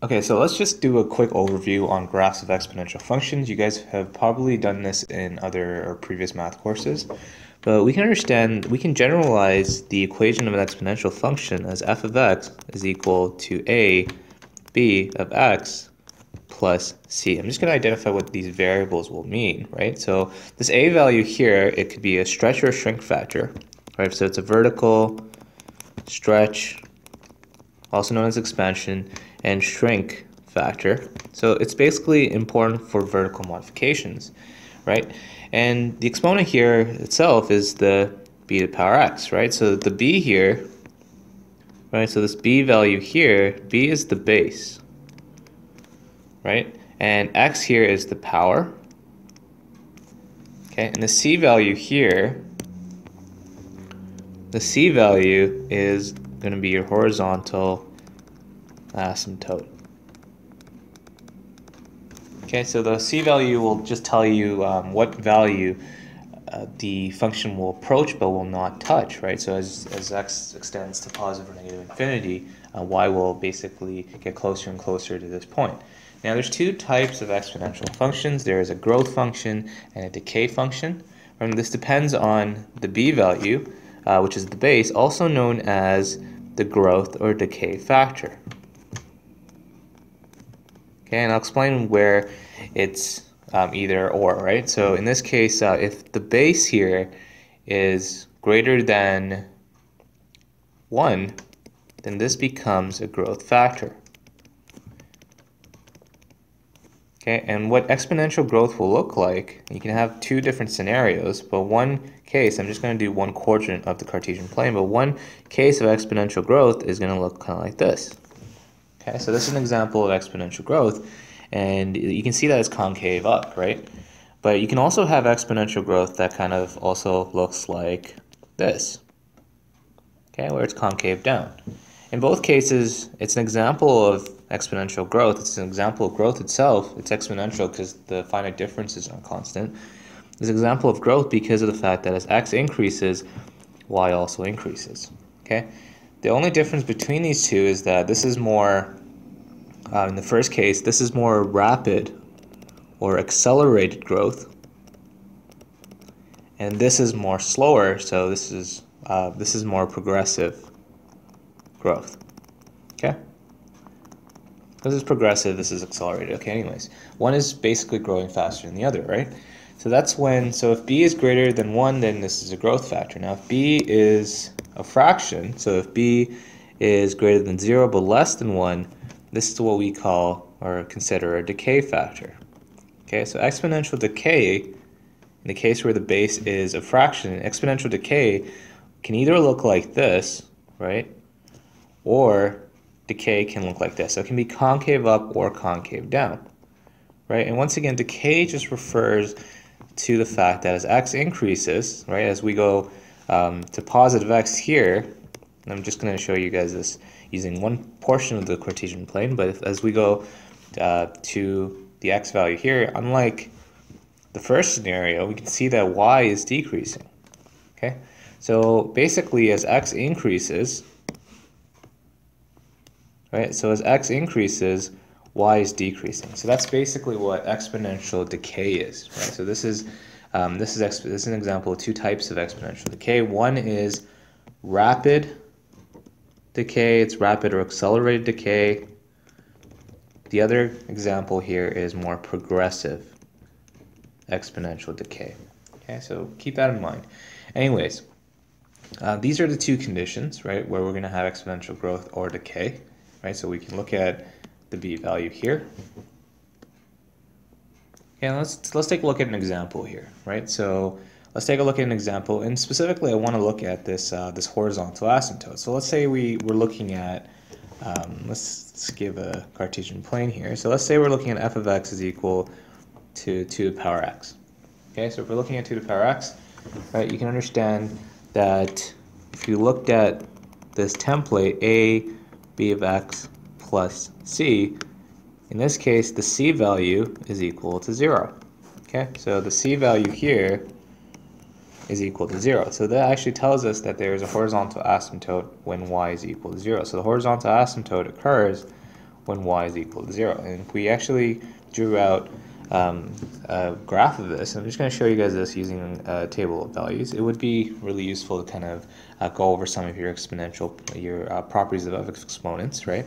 Okay, so let's just do a quick overview on graphs of exponential functions. You guys have probably done this in other or previous math courses, but we can generalize the equation of an exponential function as f of x is equal to a b of x plus c. I'm just going to identify what these variables will mean, right? So this a value here, it could be a stretch or a shrink factor, right? So it's a vertical stretch, also known as expansion, and shrink factor. So it's basically important for vertical modifications, right? And the exponent here itself is the b to the power x, right? So the b here, right? So this b value here, b is the base, right? And x here is the power, okay? And the c value here, the c value is going to be your horizontal asymptote. Okay, so the c value will just tell you what value the function will approach but will not touch, right? So as x extends to positive or negative infinity, y will basically get closer and closer to this point. Now there's two types of exponential functions. There is a growth function and a decay function. This depends on the b value, which is the base, also known as the growth or decay factor. Okay, and I'll explain where it's either or, right? So in this case, if the base here is greater than 1, then this becomes a growth factor. Okay, and what exponential growth will look like, you can have two different scenarios, but one case, I'm just going to do one quadrant of the Cartesian plane, but one case of exponential growth is going to look kind of like this. Okay, so this is an example of exponential growth, and you can see that it's concave up, right? But you can also have exponential growth that kind of also looks like this, okay, where it's concave down. In both cases, it's an example of exponential growth. It's an example of growth itself. It's exponential because the finite differences are constant. It's an example of growth because of the fact that as x increases, y also increases, okay? The only difference between these two is that this is more, in the first case, this is more rapid or accelerated growth, and this is more slower, so this is more progressive growth, okay? This is progressive, this is accelerated, okay, anyways. One is basically growing faster than the other, right? So that's when, so if b is greater than 1, then this is a growth factor. Now if b is a fraction, so if b is greater than 0 but less than 1, this is what we call or consider a decay factor. Okay, so exponential decay, in the case where the base is a fraction, exponential decay can either look like this, right? Or decay can look like this. So it can be concave up or concave down, right? And once again, decay just refers to the fact that as x increases, right, as we go to positive x here, and I'm just going to show you guys this using one portion of the Cartesian plane, but as we go to the x value here, unlike the first scenario, we can see that y is decreasing, okay? So basically as x increases, right, so as x increases, y is decreasing. So that's basically what exponential decay is, right? So this is an example of two types of exponential decay. One is rapid decay, it's rapid or accelerated decay. The other example here is more progressive exponential decay. Okay, so keep that in mind. Anyways, these are the two conditions, right, where we're going to have exponential growth or decay, right? So we can look at the b value here. Okay, let's take a look at an example here, right? So let's take a look at an example, and specifically I want to look at this this horizontal asymptote. So let's say we're looking at, let's give a Cartesian plane here. So let's say we're looking at f of x is equal to 2 to the power x. Okay, so if we're looking at 2 to the power x, right, you can understand that if you looked at this template, a b of x plus c, in this case the c value is equal to 0. Okay, so the c value here is equal to 0. So that actually tells us that there is a horizontal asymptote when y is equal to 0. So the horizontal asymptote occurs when y is equal to 0. And if we actually drew out a graph of this, I'm just going to show you guys this using a table of values. It would be really useful to kind of go over some of your properties of exponents, right?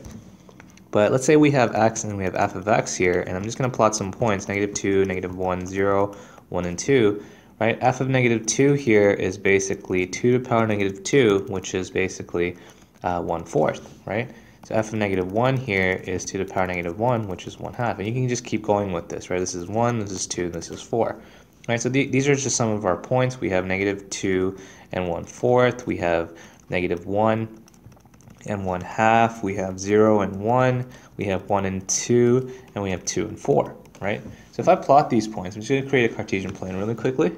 But let's say we have x and we have f of x here, and I'm just going to plot some points, -2, -1, 0, 1, and 2, right? F of -2 here is basically 2 to the power -2, which is basically 1/4, right? So f of -1 here is 2 to the power -1, which is 1/2. And you can just keep going with this, right? This is 1, this is 2, this is 4. Right, so these are just some of our points. We have -2 and 1/4. We have -1 and 1/2. We have 0 and 1. We have 1 and 2. And we have 2 and 4, right? So if I plot these points, I'm just going to create a Cartesian plane really quickly.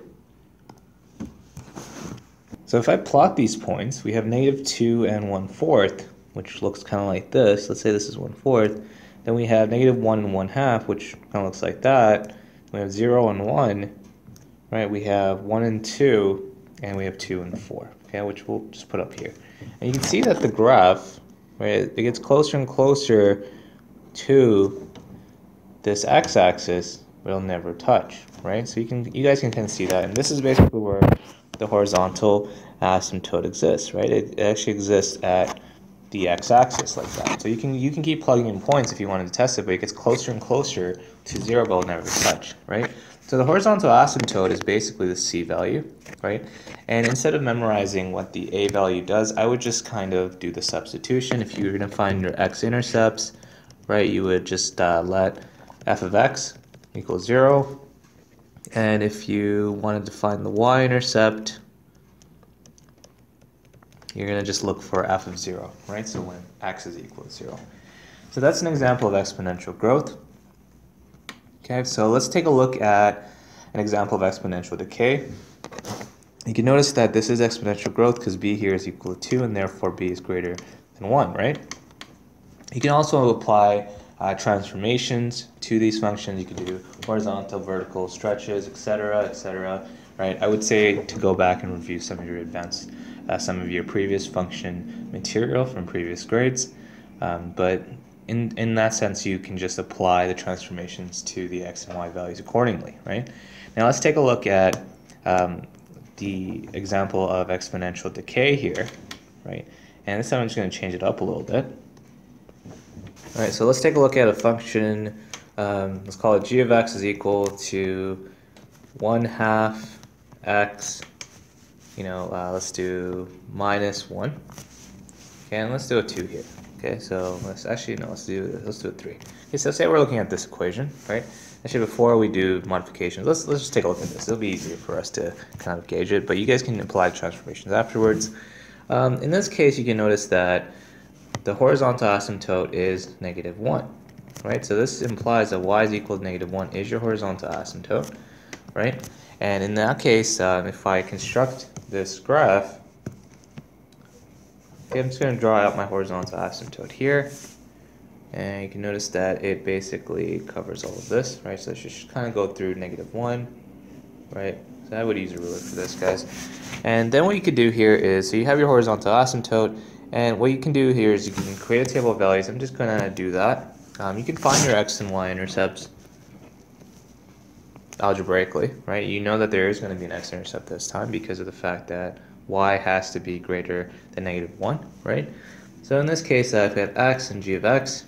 So if I plot these points, we have -2 and 1/4, which looks kind of like this. Let's say this is 1/4. Then we have -1 and 1/2, which kind of looks like that. We have 0 and 1, right? We have 1 and 2, and we have 2 and 4, okay, which we'll just put up here. And you can see that the graph, right, it gets closer and closer to this x-axis, but it'll never touch, right? So you guys can kind of see that, and this is basically where the horizontal asymptote exists, right? It actually exists at the x-axis like that. So you can keep plugging in points if you wanted to test it, but it gets closer and closer to 0, but it'll never touch, right? So the horizontal asymptote is basically the c value, right? And instead of memorizing what the a value does, I would just kind of do the substitution. If you're going to find your x-intercepts, right, you would just let f of x equals 0. And if you wanted to find the y-intercept, you're going to just look for f of 0, right? So when x is equal to 0. So that's an example of exponential growth. Okay, so let's take a look at an example of exponential decay. You can notice that this is exponential growth because b here is equal to 2, and therefore b is greater than 1, right? You can also apply transformations to these functions. You can do horizontal, vertical stretches, etc., right? I would say to go back and review some of your previous function material from previous grades, but in that sense, you can just apply the transformations to the x and y values accordingly, right? Now let's take a look at the example of exponential decay here, right? And this time I'm just going to change it up a little bit. All right, so let's take a look at a function. Let's call it g of x is equal to 1/2 x. Let's do -1. Okay, and let's do a 2 here. Okay, so let's do a 3. Okay, so say we're looking at this equation, right? Actually, before we do modifications, let's just take a look at this. It'll be easier for us to kind of gauge it, but you guys can apply transformations afterwards. In this case, you can notice that the horizontal asymptote is -1, right? So this implies that y is equal to -1 is your horizontal asymptote, right? And in that case, if I construct this graph, okay, I'm just going to draw out my horizontal asymptote here, and you can notice that it basically covers all of this, right? So it should kind of go through -1, right? So I would use a ruler for this, guys. And then what you could do here is, so you have your horizontal asymptote, and what you can do here is you can create a table of values. I'm just going to do that. You can find your x and y intercepts algebraically, right? You know that there is going to be an x-intercept this time because of the fact that y has to be greater than -1, right? So in this case, if we have x and g of x,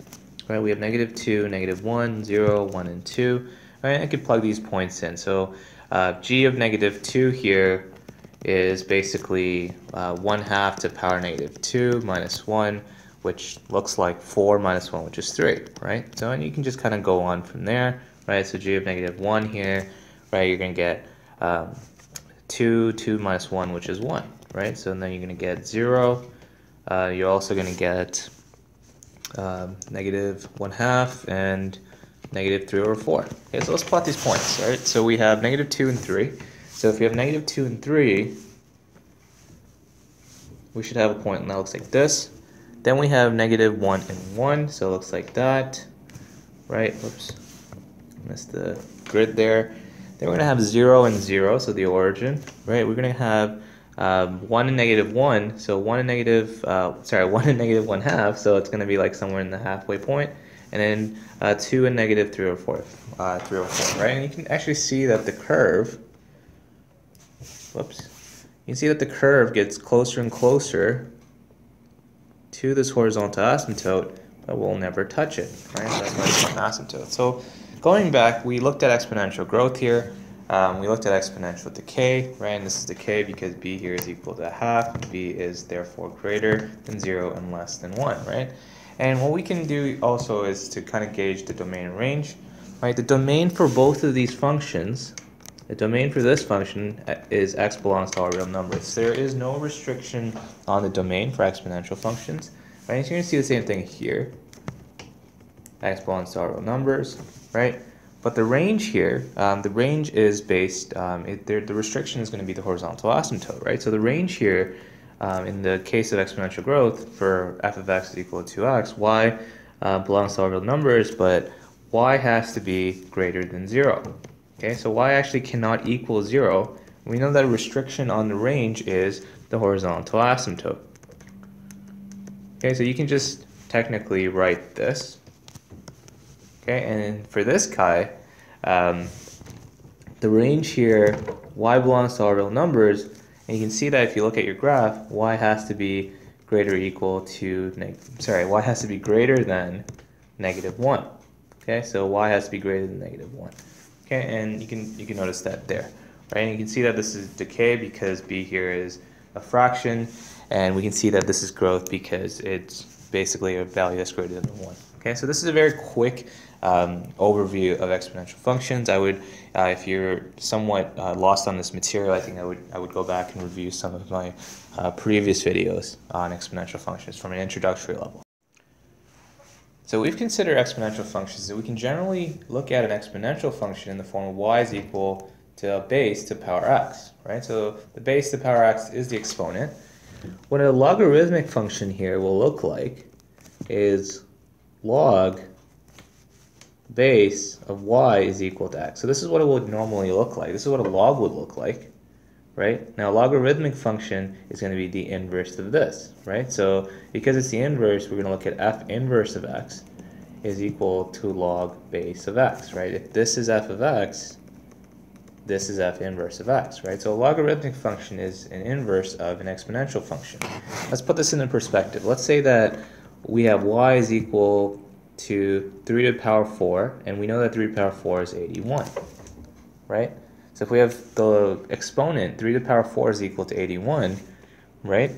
right, we have -2, -1, 0, 1, and 2, right? I could plug these points in. So g of -2 here is basically 1/2 to the power -2 minus 1, which looks like 4 minus 1, which is 3, right? So and you can just kind of go on from there, right? So g of -1 here, right, you're going to get 2 minus 1, which is 1, right? So then you're going to get 0. You're also going to get -1/2 and -3/4. Okay, so let's plot these points, right? So we have -2 and 3. So if we have -2 and 3, we should have a point that looks like this. Then we have -1 and 1, so it looks like that, right? Whoops, missed the grid there. Then we're going to have 0 and 0, so the origin, right? We're going to have 1 and -1, so 1 and -1/2, so it's going to be like somewhere in the halfway point. and then 2 and negative 3 over 4, right? And you can actually see that the curve, whoops, you can see that the curve gets closer and closer to this horizontal asymptote, but we'll never touch it, right? So that's why it's called an asymptote. So going back, we looked at exponential growth here. We looked at exponential decay, right? And this is decay because b here is equal to half, and b is therefore greater than 0 and less than 1, right? And what we can do also is to kind of gauge the domain and range, right? The domain for both of these functions, the domain for this function is x belongs to all real numbers. There is no restriction on the domain for exponential functions, right? And so you're going to see the same thing here. X belongs to all real numbers, right? But the range here, the range is based, the restriction is going to be the horizontal asymptote, right? So the range here, in the case of exponential growth, for f of x is equal to 2x, y belongs to all real numbers, but y has to be greater than 0. Okay, so y actually cannot equal 0. We know that a restriction on the range is the horizontal asymptote. Okay, so you can just technically write this. Okay, and for this guy, the range here, y belongs to all real numbers, and you can see that if you look at your graph, y has to be greater or equal to, y has to be greater than -1. Okay, so y has to be greater than -1. Okay, and you can notice that there, right? And you can see that this is decay because b here is a fraction, and we can see that this is growth because it's basically a value that's greater than 1. Okay, so this is a very quick overview of exponential functions. I would, if you're somewhat lost on this material, I think I would go back and review some of my previous videos on exponential functions from an introductory level. So we've considered exponential functions, and we can generally look at an exponential function in the form of y is equal to a base to power x, right? So the base to power x is the exponent. What a logarithmic function here will look like is log base of y is equal to x. So this is what it would normally look like. This is what a log would look like, right? Now a logarithmic function is going to be the inverse of this, right? So because it's the inverse, we're going to look at f inverse of x is equal to log base of x, right? If this is f of x, this is f inverse of x, right? So a logarithmic function is an inverse of an exponential function. Let's put this into perspective. Let's say that we have y is equal to 3 to the power 4, and we know that 3 to the power 4 is 81, right? So if we have the exponent, 3 to the power 4 is equal to 81, right?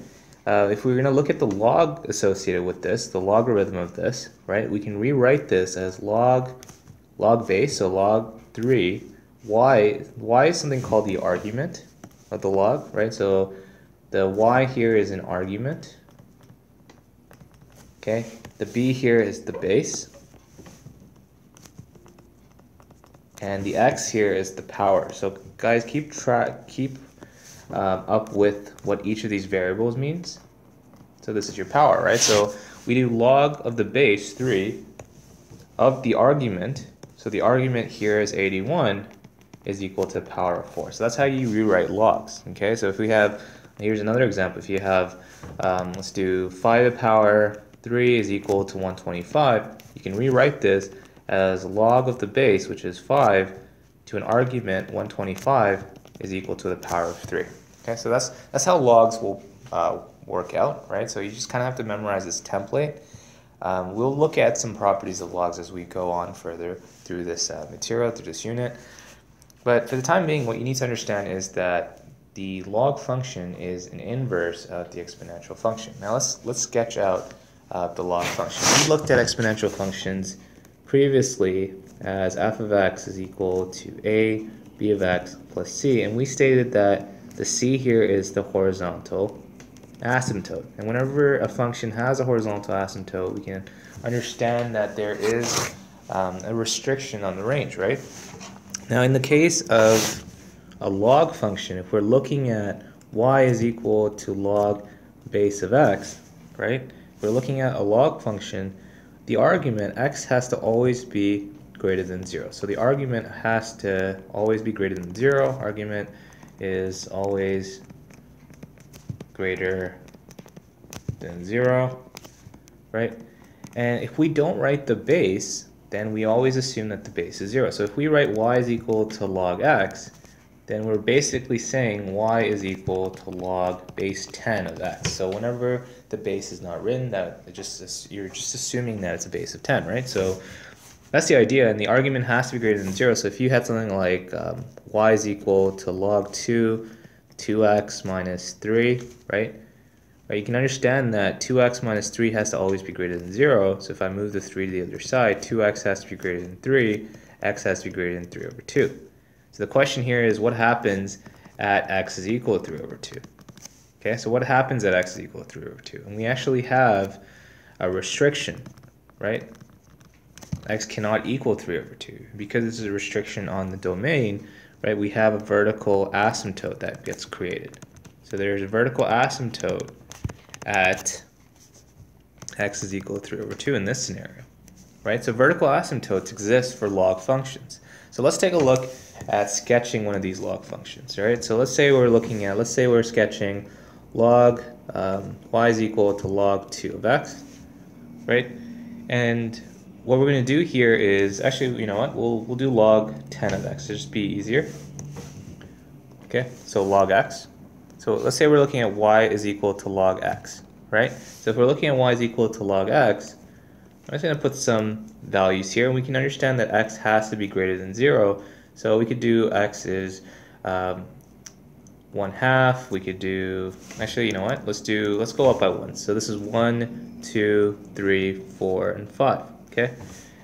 If we're going to look at the log associated with this, the logarithm of this, right, we can rewrite this as log base, so log 3, y is something called the argument of the log, right? So the y here is an argument, okay? The b here is the base, and the x here is the power. So guys, keep up with what each of these variables means. So this is your power, right? So we do log of the base 3 of the argument. So the argument here is 81 is equal to power of 4. So that's how you rewrite logs. Okay, so if we have, here's another example. If you have, let's do 5 to the power 3 is equal to 125. You can rewrite this as log of the base, which is 5, to an argument 125 is equal to the power of 3. Okay, so that's how logs will work out, right? So you just kind of have to memorize this template. We'll look at some properties of logs as we go on further through this material, through this unit. But for the time being, what you need to understand is that the log function is an inverse of the exponential function. Now let's sketch out the log function. We looked at exponential functions previously as f of x is equal to a b of x plus c, and we stated that the c here is the horizontal asymptote. And whenever a function has a horizontal asymptote, we can understand that there is a restriction on the range, right? Now in the case of a log function, if we're looking at y is equal to log base of x, right? If we're looking at a log function, the argument x has to always be greater than 0. So the argument has to always be greater than 0. Argument is always greater than 0, right? And if we don't write the base, then we always assume that the base is 0. So if we write y is equal to log x, then we're basically saying y is equal to log base 10 of x. So whenever the base is not written, you're just assuming that it's a base of 10, right? So that's the idea, and the argument has to be greater than 0. So if you had something like y is equal to log 2x minus 3, right? You can understand that 2x minus 3 has to always be greater than 0. So if I move the 3 to the other side, 2x has to be greater than 3, x has to be greater than 3 over 2. So the question here is, what happens at x is equal to 3 over 2? Okay, so what happens at x is equal to 3 over 2? And we actually have a restriction, right? X cannot equal 3 over 2. Because this is a restriction on the domain, right, we have a vertical asymptote that gets created. So there's a vertical asymptote at x is equal to 3 over 2 in this scenario, right? So vertical asymptotes exist for log functions. So let's take a look at sketching one of these log functions, right? So let's say we're sketching log y is equal to log 2 of x, right? And what we're going to do here is, actually, you know what, we'll do log 10 of x to just be easier. Okay, so log x. So let's say we're looking at y is equal to log x, right? So if we're looking at y is equal to log x, I'm just going to put some values here, and we can understand that x has to be greater than 0. So we could do x is 1/2. We could do, actually, you know what? Let's go up by 1. So this is 1, 2, 3, 4, and 5. Okay,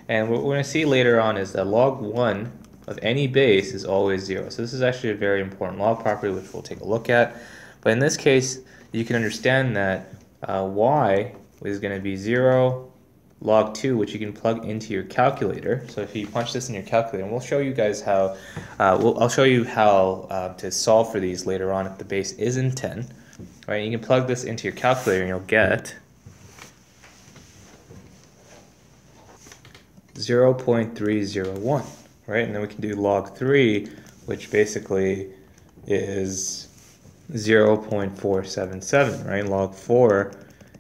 and what we're going to see later on is that log 1 of any base is always 0. So this is actually a very important log property, which we'll take a look at. But in this case, you can understand that y is going to be 0 log 2, which you can plug into your calculator. So if you punch this in your calculator, and we'll show you guys how, I'll show you how to solve for these later on if the base isn't 10. Right, you can plug this into your calculator and you'll get 0.301, right? And then we can do log 3, which basically is 0.477, right? Log 4,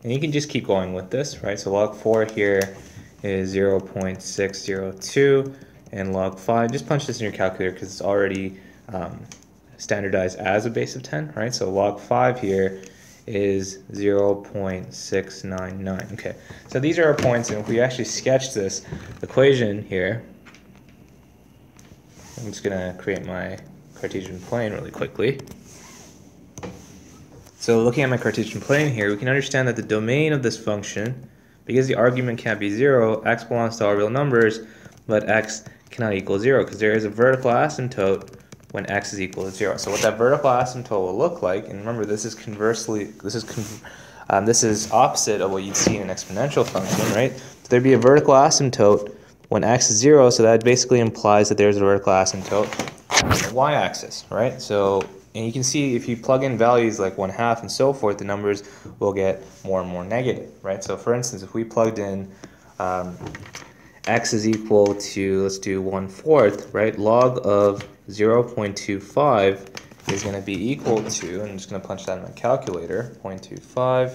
and you can just keep going with this, right? So log 4 here is 0.602, and log 5, just punch this in your calculator because it's already standardized as a base of 10, right? So log 5 here is 0.699. Okay, so these are our points, and if we actually sketch this equation here, I'm just going to create my Cartesian plane really quickly. So looking at my Cartesian plane here, we can understand that the domain of this function, because the argument can't be 0, x belongs to all real numbers, but x cannot equal 0, because there is a vertical asymptote when x is equal to 0. So what that vertical asymptote will look like, and remember this is opposite of what you'd see in an exponential function, right? So there'd be a vertical asymptote when x is 0, so that basically implies that there's a vertical asymptote on the y-axis, right? So, and you can see if you plug in values like 1/2 and so forth, the numbers will get more and more negative, right? So for instance, if we plugged in x is equal to, let's do 1/4, right? Log of 0.25 is going to be equal to, and I'm just going to punch that in my calculator, 0.25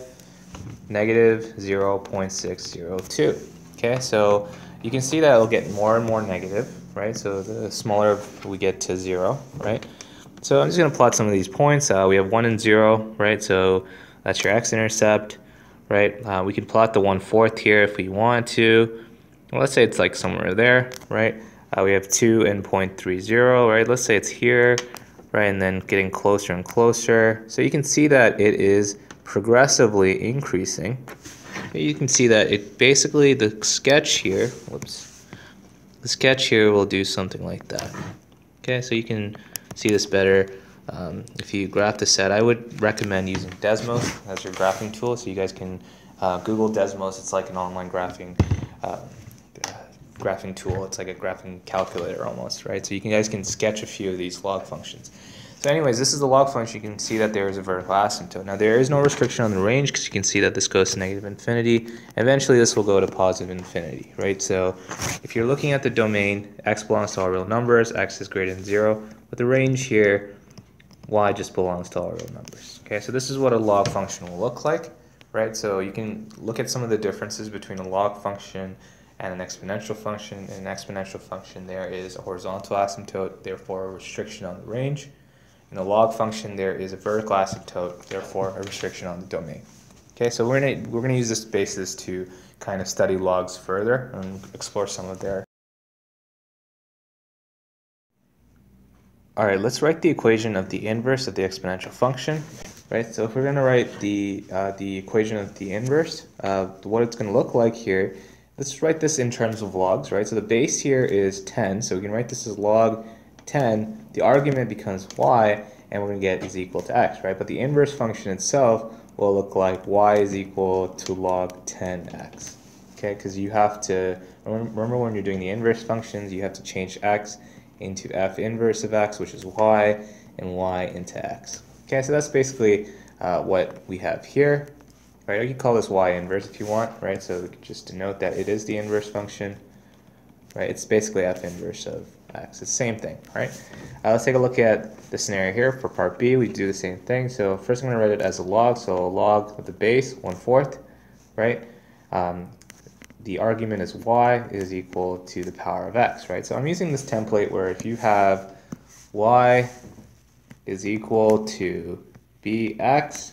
negative 0.602. Okay, so you can see that it'll get more and more negative, right? So the smaller we get to 0, right? So I'm just going to plot some of these points. We have 1 and 0, right? So that's your x-intercept, right? We can plot the 1/4 here if we want to. Well, let's say it's like somewhere there, right? We have 2 and 0.30, right? Let's say it's here, right? And then getting closer and closer. So you can see that it is progressively increasing. You can see that it basically, the sketch here, the sketch here will do something like that. Okay, so you can see this better if you graph the set. I would recommend using Desmos as your graphing tool, so you guys can Google Desmos. It's like an online graphing tool. It's like a graphing calculator almost, right? So you guys can sketch a few of these log functions. So anyways, this is the log function. You can see that there is a vertical asymptote. Now there is no restriction on the range because you can see that this goes to negative infinity. Eventually this will go to positive infinity, right? So if you're looking at the domain, x belongs to all real numbers, x is greater than 0. But the range here, y just belongs to all real numbers. Okay, so this is what a log function will look like, right? So you can look at some of the differences between a log function and an exponential function. In an exponential function, there is a horizontal asymptote, therefore a restriction on the range. In the log function, there is a vertical asymptote, therefore a restriction on the domain. Okay, so we're gonna use this basis to kind of study logs further and explore some of their. All right, let's write the equation of the inverse of the exponential function. Right, so if we're gonna write the equation of the inverse, what it's gonna look like here. Let's write this in terms of logs, right? So the base here is 10, so we can write this as log 10. The argument becomes y, and we're going to get is equal to x, right? But the inverse function itself will look like y is equal to log 10x, okay? Because you have to, remember when you're doing the inverse functions, you have to change x into f inverse of x, which is y, and y into x. Okay, so that's basically what we have here. Right, you can call this y inverse if you want, right? So just to note that it is the inverse function, right? It's basically f inverse of x. It's the same thing, right? Let's take a look at the scenario here for part B. We do the same thing. So first I'm going to write it as a log. So a log of the base, 1/4, right? The argument is y is equal to the power of x, right? So I'm using this template where if you have y is equal to bx,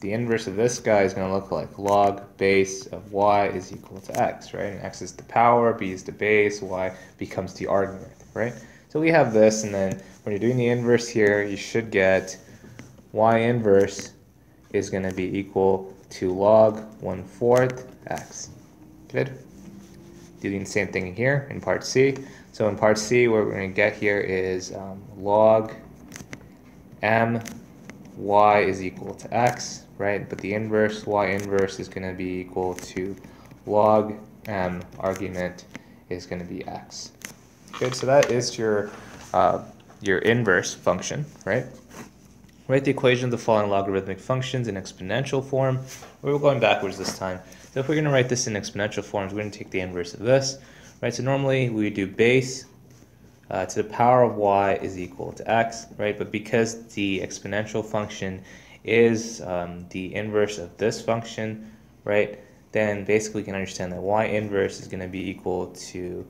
the inverse of this guy is going to look like log base of y is equal to x, right? And x is the power, b is the base, y becomes the argument, right? So we have this, and then when you're doing the inverse here, you should get y inverse is going to be equal to log 1/4 x. Good? Doing the same thing here in part C. So in part C, what we're going to get here is log m y is equal to x, right? But the inverse, y inverse, is going to be equal to log m argument is going to be x. Good, so that is your inverse function, right? Write the equation of the following logarithmic functions in exponential form. We're going backwards this time. So if we're going to write this in exponential forms, we're going to take the inverse of this, right? So normally we do base to the power of y is equal to x, right? But because the exponential function is the inverse of this function, right, then basically we can understand that y inverse is going to be equal to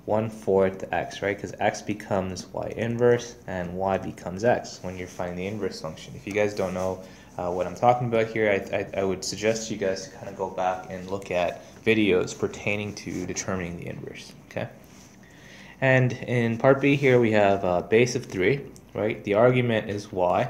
1/4 x, right? Because x becomes y inverse and y becomes x when you're finding the inverse function. If you guys don't know what I'm talking about here, I would suggest you guys to kind of go back and look at videos pertaining to determining the inverse, okay? And in part B here we have a base of 3, right? The argument is y,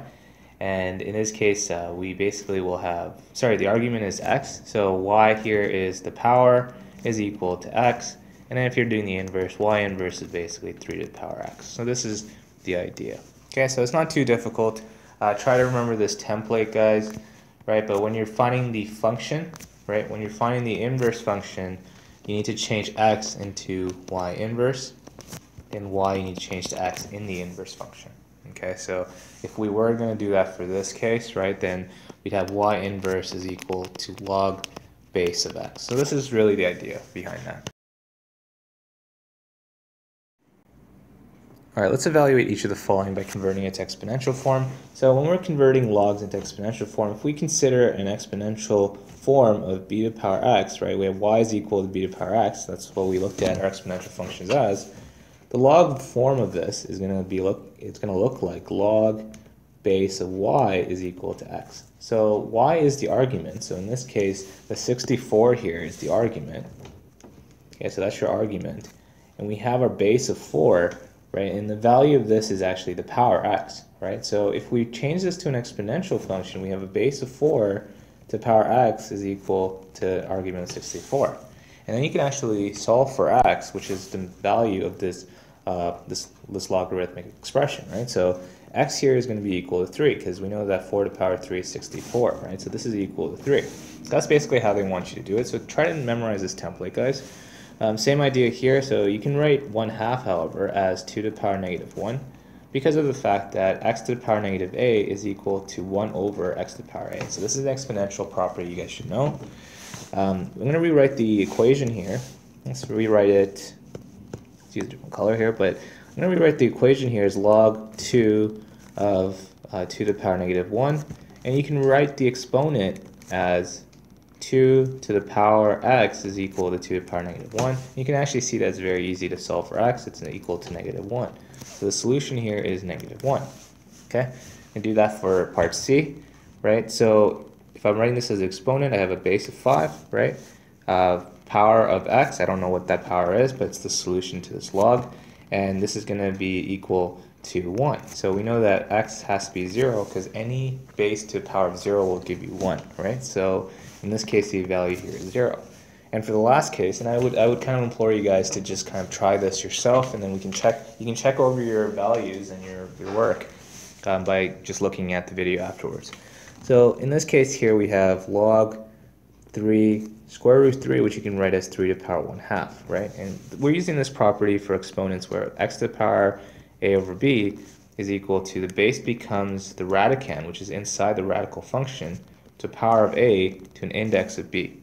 and in this case we basically will have, the argument is x, so y here is the power is equal to x, and then if you're doing the inverse, y inverse is basically 3 to the power x. So this is the idea. Okay, so it's not too difficult. Try to remember this template, guys, right? But when you're finding the function, right, when you're finding the inverse function, you need to change x into y inverse, and y you need to change to x in the inverse function. Okay, so if we were going to do that for this case, right, then we'd have y inverse is equal to log base of x. So this is really the idea behind that. All right, let's evaluate each of the following by converting it to exponential form. So when we're converting logs into exponential form, if we consider an exponential form of b to the power x, right, we have y is equal to b to the power x. That's what we looked at our exponential functions as. The log form of this is going to be look like log base of y is equal to x. So y is the argument. So in this case, the 64 here is the argument. Okay, so that's your argument, and we have our base of 4. Right, and the value of this is actually the power x, right? So if we change this to an exponential function, we have a base of 4 to power x is equal to argument of 64. And then you can actually solve for x, which is the value of this this logarithmic expression, right? So x here is going to be equal to 3, because we know that 4 to the power 3 is 64, right? So this is equal to 3. So that's basically how they want you to do it. So try to memorize this template, guys. Same idea here, so you can write 1/2, however, as 2 to the power negative 1, because of the fact that x to the power negative a is equal to 1 over x to the power a. So this is an exponential property you guys should know. I'm going to rewrite the equation here. Let's rewrite it, let's use a different color here, but I'm going to rewrite the equation here as log 2 of 2 to the power negative 1, and you can write the exponent as 2 to the power x is equal to 2 to the power negative 1. You can actually see that it's very easy to solve for x. It's equal to negative 1. So the solution here is negative 1. Okay? And do that for part C, right? So if I'm writing this as an exponent, I have a base of 5, right? Power of x, I don't know what that power is, but it's the solution to this log. And this is going to be equal to 1. So we know that x has to be 0 because any base to the power of 0 will give you 1, right? So in this case, the value here is 0. And for the last case, and I would kind of implore you guys to just kind of try this yourself, and then you can check over your values and your work by just looking at the video afterwards. So in this case here, we have log 3 square root 3, which you can write as 3 to the power 1/2, right? And we're using this property for exponents where x to the power a over b is equal to the base becomes the radicand, which is inside the radical function, to the power of a to an index of b,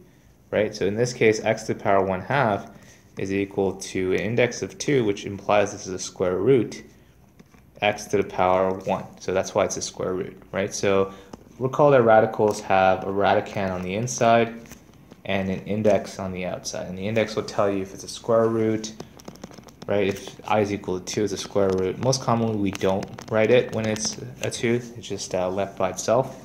right? So in this case, x to the power 1/2 is equal to an index of 2, which implies this is a square root, x to the power 1. So that's why it's a square root, right? So recall that radicals have a radicand on the inside and an index on the outside. And the index will tell you if it's a square root, right? If I is equal to 2, it's a square root. Most commonly, we don't write it when it's a 2. It's just left by itself.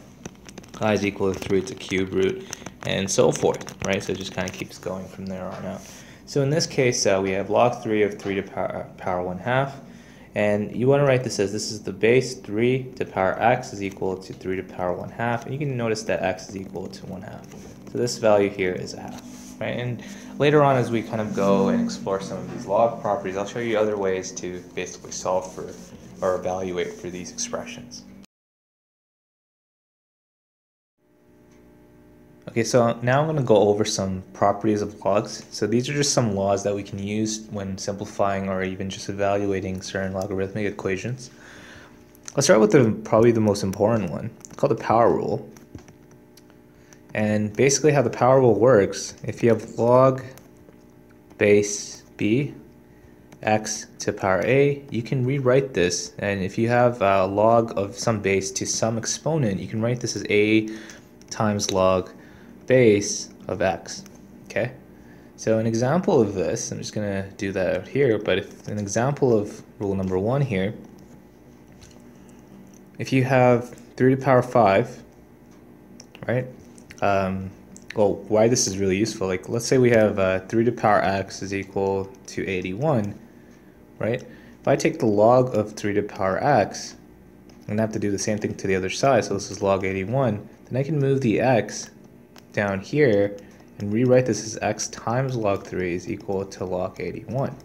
I is equal to 3, it's a cube root, and so forth, right? So it just kind of keeps going from there on out. So in this case, we have log 3 of 3 to the power 1/2. And you want to write this as this is the base 3 to the power x is equal to 3 to the power 1/2. And you can notice that x is equal to 1/2. So this value here is 1/2. Right? And later on, as we kind of go and explore some of these log properties, I'll show you other ways to basically solve for or evaluate for these expressions. Okay, so now I'm going to go over some properties of logs. So these are just some laws that we can use when simplifying or even just evaluating certain logarithmic equations. Let's start with probably the most important one, called the power rule. And basically how the power rule works, if you have log base b x to the power a, you can rewrite this. And if you have a log of some base to some exponent, you can write this as a times log base of x. Okay, so an example of this, I'm just going to do that out here, but if an example of rule number 1 here, if you have 3 to the power 5, right? Well, why this is really useful, like let's say we have 3 to the power x is equal to 81, right? If I take the log of 3 to the power x, I'm going to have to do the same thing to the other side, so this is log 81, then I can move the x down here and rewrite this as x times log 3 is equal to log 81.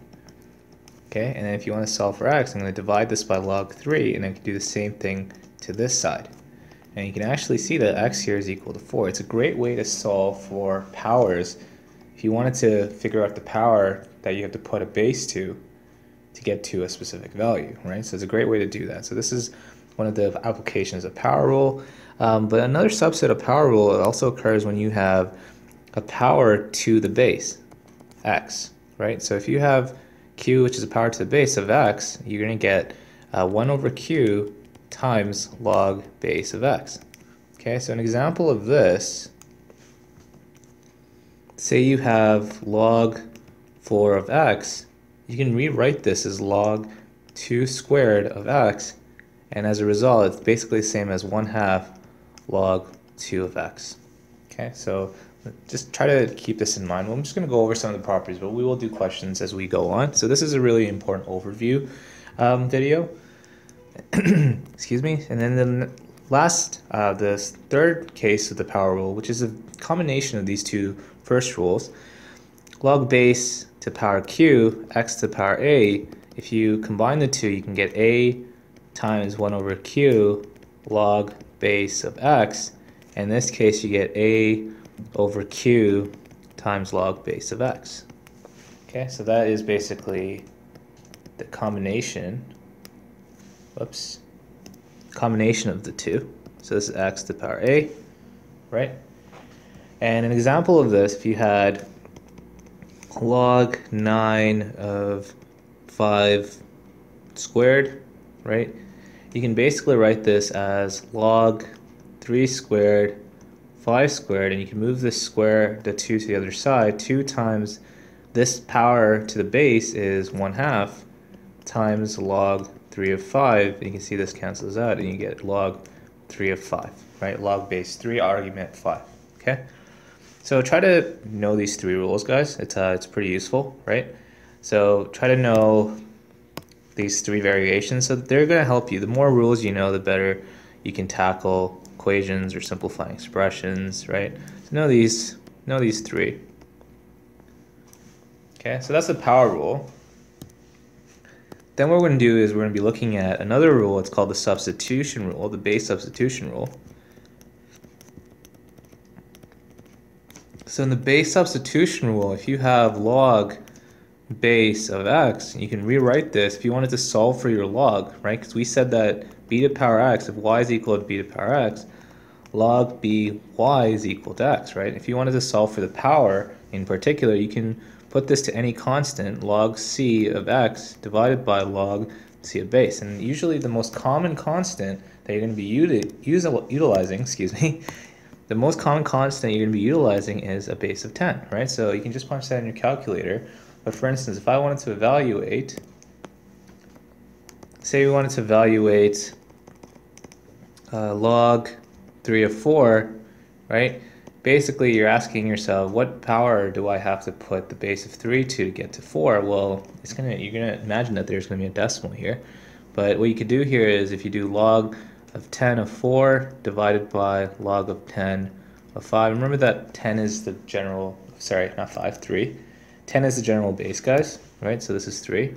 Okay, and then if you want to solve for x, I'm going to divide this by log 3, and I can do the same thing to this side. And you can actually see that x here is equal to 4. It's a great way to solve for powers. If you wanted to figure out the power that you have to put a base to get to a specific value, right? So it's a great way to do that. So this is one of the applications of power rule. But another subset of power rule also occurs when you have a power to the base, x, right? So if you have q, which is a power to the base of x, you're going to get 1 over q times log base of x. Okay, so an example of this, say you have log 4 of x, you can rewrite this as log 2 squared of x, and as a result, it's basically the same as 1/2 log 2 of x. Okay, so just try to keep this in mind. I'm just going to go over some of the properties, but we will do questions as we go on. So this is a really important overview video. Excuse me. And then the last, the third case of the power rule, which is a combination of these two first rules, log base to power q, x to power a. If you combine the two, you can get a times 1 over q log base of x. In this case, you get a over q times log base of x. Okay, so that is basically the combination. Combination of the two. So this is x to the power a, right? And an example of this, if you had log 9 of 5 squared, right? You can basically write this as log 3 squared 5 squared, and you can move this square, the 2 to the other side. 2 times this power to the base is 1/2 times log 3 of 5. And you can see this cancels out, and you get log 3 of 5, right? Log base 3, argument 5, okay? So try to know these 3 rules, guys. It's pretty useful, right? So try to know these 3 variations, so they're going to help you. The more rules you know, the better you can tackle equations or simplifying expressions, right? So know these 3. Okay, so that's the power rule. Then what we're going to do is we're going to be looking at another rule. It's called the substitution rule, the base substitution rule. So in the base substitution rule, if you have log base of x, you can rewrite this if you wanted to solve for your log, right? Because we said that b to the power x, if y is equal to b to the power x, log by is equal to x, right? If you wanted to solve for the power in particular, you can put this to any constant, log c of x divided by log c of base. And usually the most common constant that you're going to be utilizing, the most common constant you're going to be utilizing is a base of 10, right? So you can just punch that in your calculator. But for instance, if I wanted to evaluate, say we wanted to evaluate log 3 of 4, right? Basically, you're asking yourself, what power do I have to put the base of 3 to get to 4? Well, you're gonna imagine that there's gonna be a decimal here. But what you could do here is if you do log of 10 of 4 divided by log of 10 of 5. Remember that 10 is the general, sorry, not 5, 3. 10 is the general base, guys, right? So this is 3.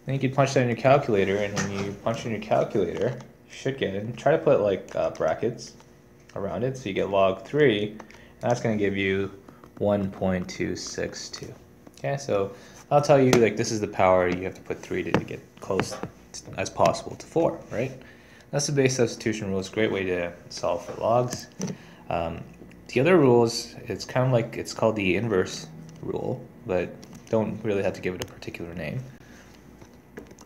Then you can punch that in your calculator, and when you punch in your calculator, you should get it. And try to put like brackets around it, so you get log 3, and that's going to give you 1.262. Okay, so I'll tell you, like, this is the power you have to put 3 to get close as possible to 4, right? That's the base substitution rule. It's a great way to solve for logs. The other rules, it's kind of like, it's called the inverse rule, but don't really have to give it a particular name.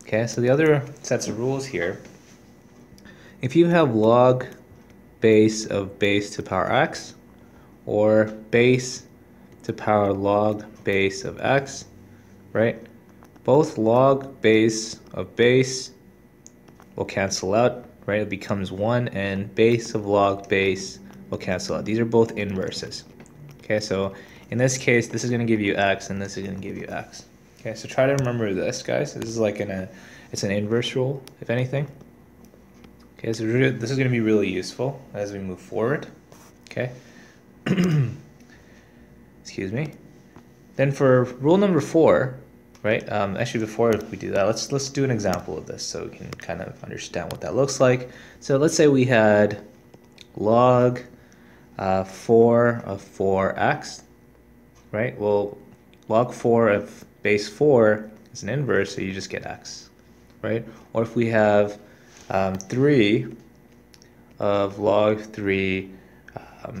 Okay, so the other sets of rules here, if you have log base of base to power x, or base to power log base of x, right? Both log base of base will cancel out, right? It becomes 1, and base of log base will cancel out. These are both inverses. Okay, so in this case, this is going to give you x, and this is going to give you x. Okay, so try to remember this, guys. This is like it's an inverse rule, if anything. Okay, so this is going to be really useful as we move forward. Okay. Excuse me. Then for rule number 4, right? Actually, before we do that, let's do an example of this so we can kind of understand what that looks like. So let's say we had log 4 of 4x, right? Well, log 4 of base 4 is an inverse, so you just get x, right? Or if we have 3 of log 3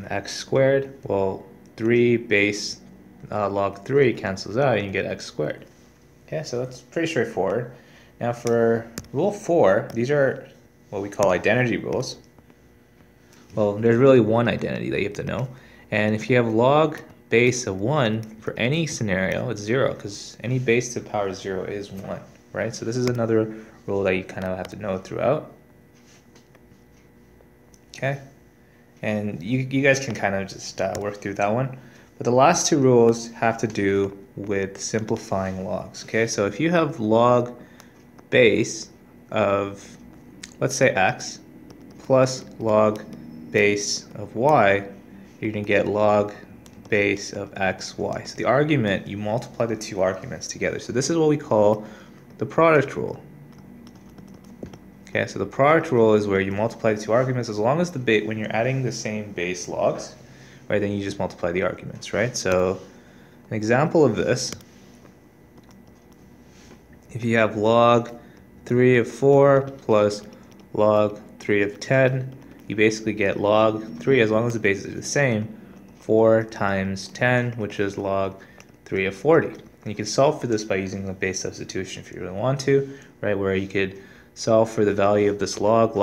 x squared, well, 3 base log 3 cancels out, and you get x squared. Okay, so that's pretty straightforward. Now for rule 4, these are what we call identity rules. Well, there's really one identity that you have to know. And if you have log base of 1, for any scenario, it's 0, because any base to the power 0 is 1, right? So this is another rule that you kind of have to know throughout. Okay? And you guys can kind of just work through that one. But the last 2 rules have to do with simplifying logs. Okay, so if you have log base of, let's say, x plus log base of y, you're going to get log base of x, y. So the argument, you multiply the 2 arguments together. So this is what we call the product rule. Okay, so the product rule is where you multiply the 2 arguments as long as when you're adding the same base logs, right, then you just multiply the arguments, right? So an example of this, if you have log 3 of 4 plus log 3 of 10, you basically get log 3, as long as the bases are the same, 4 times 10, which is log 3 of 40. And you can solve for this by using the base substitution if you really want to, right, where you could solve for the value of this log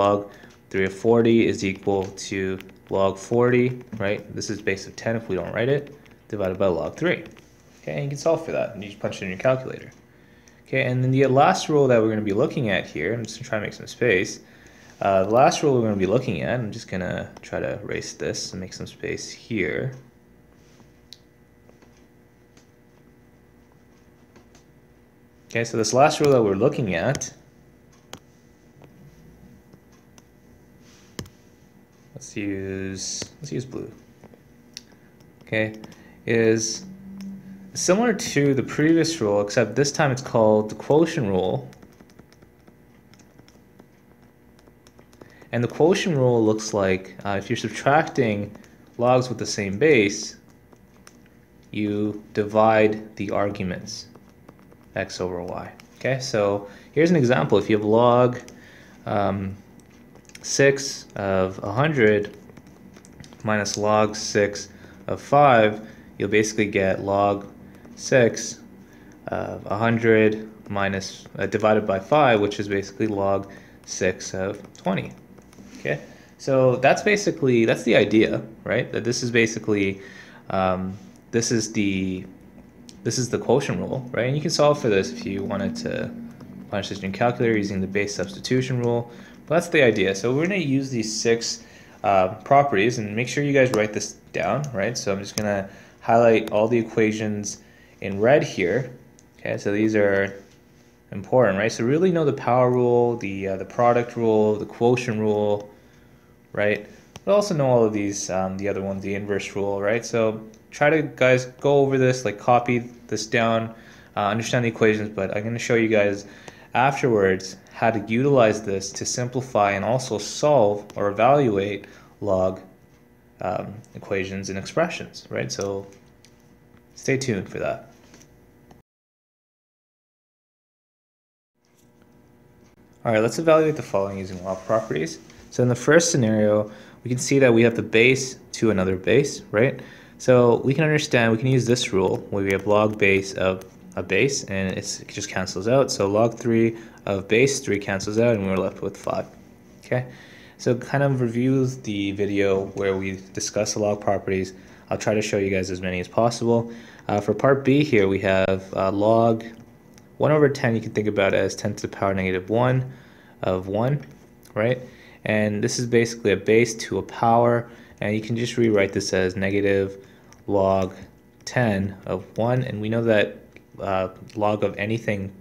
3 of 40 is equal to log 40, right? This is base of 10 if we don't write it, divided by log 3. Okay, and you can solve for that, and you just punch it in your calculator. Okay, and then the last rule that we're going to be looking at here, I'm just going to try to make some space. The last rule we're going to be looking at, I'm just going to try to erase this and make some space here. Okay, so this last rule that we're looking at, let's use blue. Okay, is similar to the previous rule, except this time it's called the Quotient Rule. And the Quotient Rule looks like if you're subtracting logs with the same base, you divide the arguments, x over y. Okay, so here's an example. If you have log 6 of 100 minus log 6 of 5, you'll basically get log 6 of 100 minus divided by 5, which is basically log 6 of 20. Okay, so that's the idea, right? That this is basically this is the quotient rule, right? And you can solve for this if you wanted to punch this in your calculator using the base substitution rule. But that's the idea. So we're going to use these 6 properties, and make sure you guys write this down, right? So I'm just going to highlight all the equations in red here. Okay, so these are important, right? So really know the power rule, the product rule, the quotient rule, right? But also know all of these, the other ones, the inverse rule, right? So try to, guys, go over this, like copy this down, understand the equations, but I'm going to show you guys afterwards how to utilize this to simplify and also solve or evaluate log equations and expressions, right? So stay tuned for that. All right, let's evaluate the following using log properties. So in the first scenario, we can see that we have the base to another base, right? So we can use this rule where we have log base of a base, and it just cancels out. So log 3 of base 3 cancels out, and we're left with 5. Okay, so kind of reviews the video where we discuss the log properties. I'll try to show you guys as many as possible. For part B here, we have log 1 over 10, you can think about it as 10 to the power negative 1 of 1, right? And this is basically a base to a power, and you can just rewrite this as negative log 10 of 1, and we know that log of anything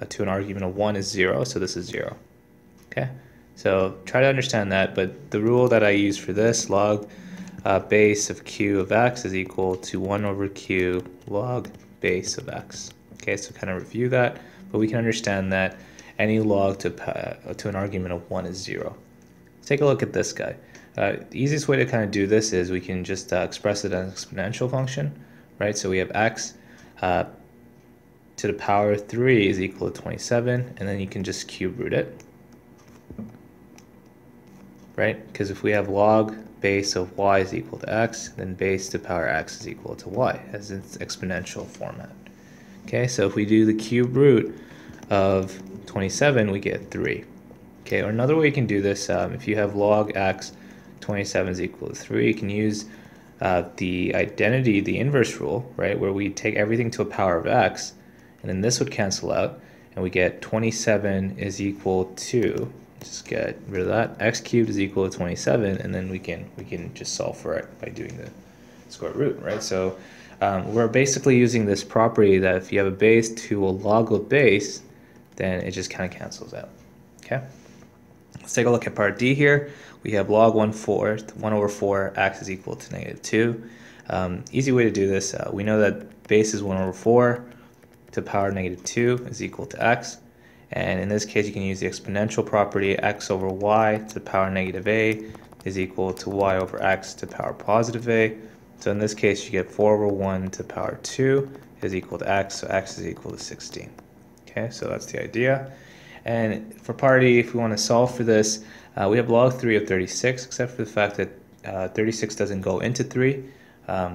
to an argument of 1 is 0, so this is 0. Okay, so try to understand that, but the rule that I use for this, log base of q of x is equal to 1 over q log base of x. Okay, so kind of review that, but we can understand that any log to an argument of 1 is 0. Let's take a look at this guy. The easiest way to kind of do this is we can just express it as an exponential function, right? So we have x to the power 3 is equal to 27, and then you can just cube root it, right? Because if we have log base of y is equal to x, then base to power x is equal to y, as its exponential format. Okay, so if we do the cube root of 27, we get 3. Okay, or another way you can do this, if you have log x 27 is equal to 3, you can use the identity, the inverse rule, right, where we take everything to a power of x, and then this would cancel out, and we get 27 is equal to, just get rid of that, x cubed is equal to 27, and then we can just solve for it by doing the square root, right? So we're basically using this property that if you have a base to a log of base, then it just kind of cancels out. Okay, let's take a look at part D here. We have log 1/4, 1 over 4, x is equal to negative 2. Easy way to do this, we know that base is 1 over 4 to power negative 2 is equal to x. And in this case, you can use the exponential property, x over y to the power negative a is equal to y over x to the power positive a. So in this case, you get 4 over 1 to the power 2 is equal to x, so x is equal to 16. Okay, so that's the idea. And for part E, if we want to solve for this, we have log 3 of 36, except for the fact that 36 doesn't go into 3.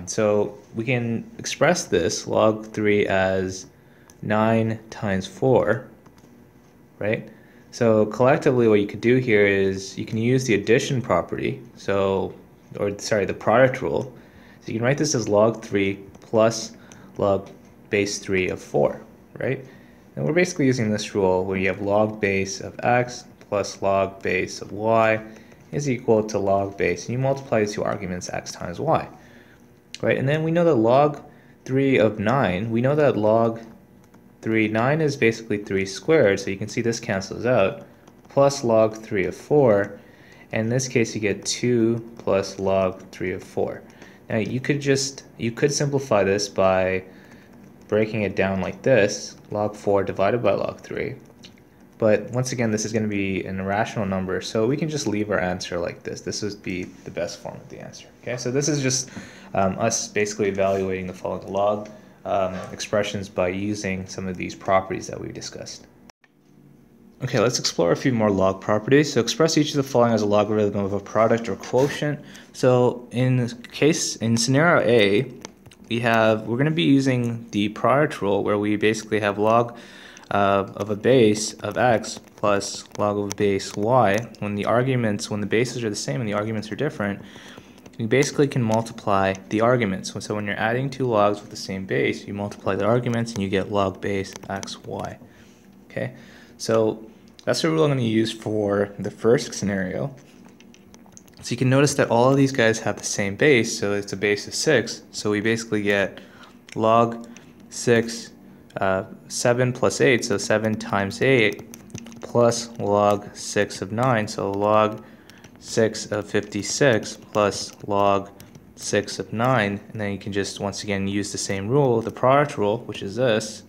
So we can express this log 3 as 9 times 4, right? So collectively what you could do here is you can use the addition property, the product rule. So you can write this as log 3 plus log base 3 of 4, right? And we're basically using this rule where you have log base of x plus log base of y is equal to log base, and you multiply the two arguments x times y, right? And then we know that log 3 of 9, we know that log 9 is basically 3 squared, so you can see this cancels out, plus log 3 of 4, and in this case you get 2 plus log 3 of 4. Now you could simplify this by breaking it down like this, log 4 divided by log 3. But once again, this is going to be an irrational number, so we can just leave our answer like this. This would be the best form of the answer. Okay, so this is just us basically evaluating the following log expressions by using some of these properties that we've discussed. Okay, let's explore a few more log properties. So express each of the following as a logarithm of a product or quotient. So in scenario A, we're going to be using the product rule where we basically have log of a base of x plus log of a base y. When the bases are the same and the arguments are different, you basically can multiply the arguments. So when you're adding two logs with the same base, you multiply the arguments and you get log base x, y. Okay, so that's the rule I'm going to use for the first scenario. So you can notice that all of these guys have the same base, so it's a base of 6. So we basically get log 6, 7 plus 8, so 7 times 8, plus log 6 of 9, so log 6 of 56 plus log 6 of 9, and then you can just once again use the same rule, the product rule, which is this,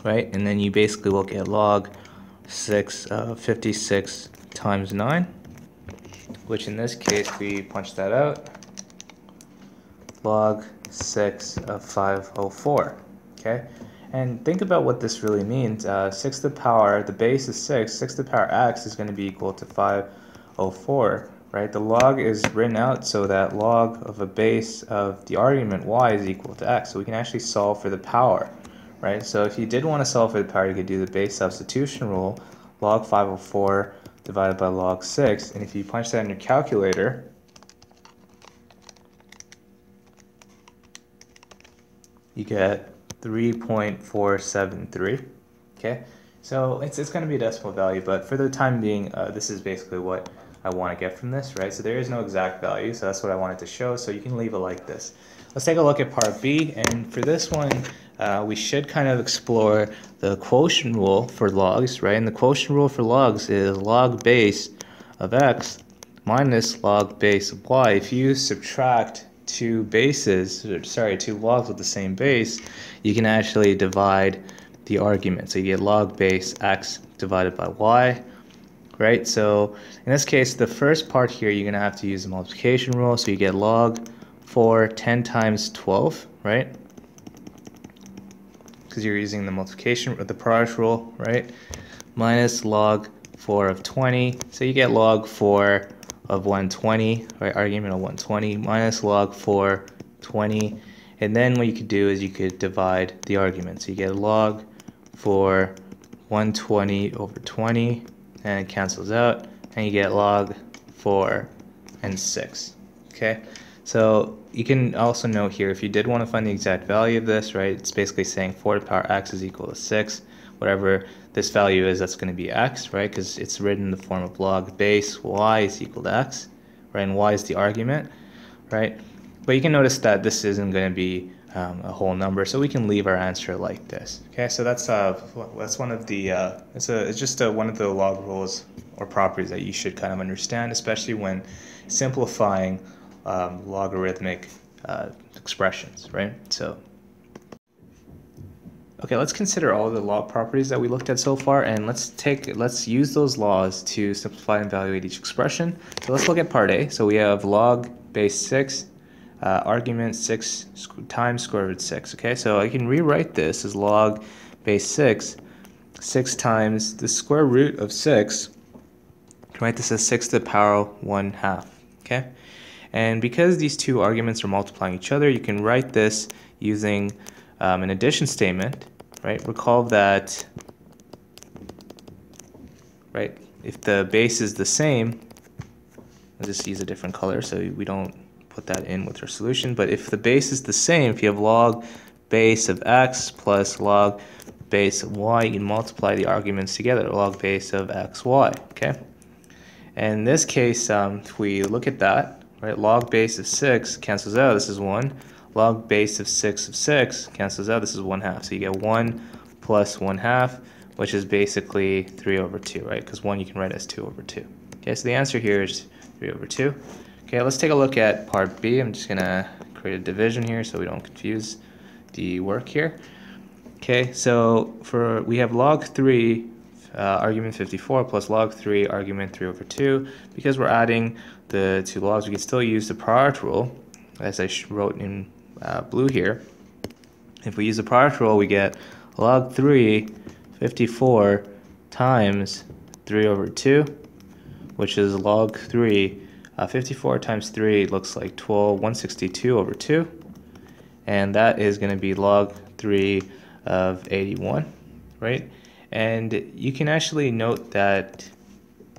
right? And then you basically will get log 6 of 56 times 9, which in this case we punch that out, log 6 of 504. Okay, and think about what this really means. 6 to the power, the base is 6 to the power x is going to be equal to 504, right? The log is written out so that log of a base of the argument y is equal to x. So we can actually solve for the power, right? So if you did want to solve for the power, you could do the base substitution rule, log 504 divided by log 6, and if you punch that in your calculator, you get 3.473. Okay, so it's going to be a decimal value, but for the time being, this is basically what I want to get from this, right? So there is no exact value, so that's what I wanted to show, so you can leave it like this. Let's take a look at part B, and for this one, we should kind of explore the quotient rule for logs, right? And the quotient rule for logs is log base of x minus log base of y. If you subtract two logs with the same base, you can actually divide the argument. So you get log base x divided by y, right? So in this case, the first part here, you're going to have to use the multiplication rule. So you get log 4 10 times 12, right? Because you're using the multiplication or the product rule, right? Minus log 4 of 20. So you get log 4 of 120, right? Argument of 120 minus log 4 20. And then what you could do is you could divide the argument. So you get log 4 120 over 20, and it cancels out, and you get log 4 and 6. Okay, so you can also note here, if you did want to find the exact value of this, right, it's basically saying 4 to the power x is equal to 6. Whatever this value is, that's going to be x, right, because it's written in the form of log base y is equal to x, right, and y is the argument, right? But you can notice that this isn't going to be a whole number, so we can leave our answer like this. Okay, so that's one of the it's just one of the log rules or properties that you should kind of understand, especially when simplifying logarithmic expressions, right? So okay, let's consider all the log properties that we looked at so far, and let's use those laws to simplify and evaluate each expression. So let's look at part A. So we have log base 6, argument 6 times square root 6. Okay, so I can rewrite this as log base 6 times the square root of 6. Right, this is 6 to the power 1/2. Okay, and because these two arguments are multiplying each other, you can write this using an addition statement, right? Recall that right? If the base is the same, I'll just use a different color so we don't put that in with our solution. But if the base is the same, if you have log base of x plus log base of y, you can multiply the arguments together, log base of x, y, okay? And in this case, if we look at that, right, log base of 6 cancels out, this is 1. Log base of 6 cancels out, this is 1/2. So you get 1 plus 1/2, which is basically 3/2, right? Because 1 you can write as 2/2. Okay, so the answer here is 3/2. Okay, let's take a look at part B. I'm just going to create a division here so we don't confuse the work here. Okay, so we have log 3 argument 54 plus log 3 argument 3/2. Because we're adding the two logs, we can still use the product rule, as I wrote in blue here. If we use the product rule, we get log 3 54 times 3/2, which is log 3. 54 times 3 looks like 162/2, and that is going to be log 3 of 81, right? And you can actually note that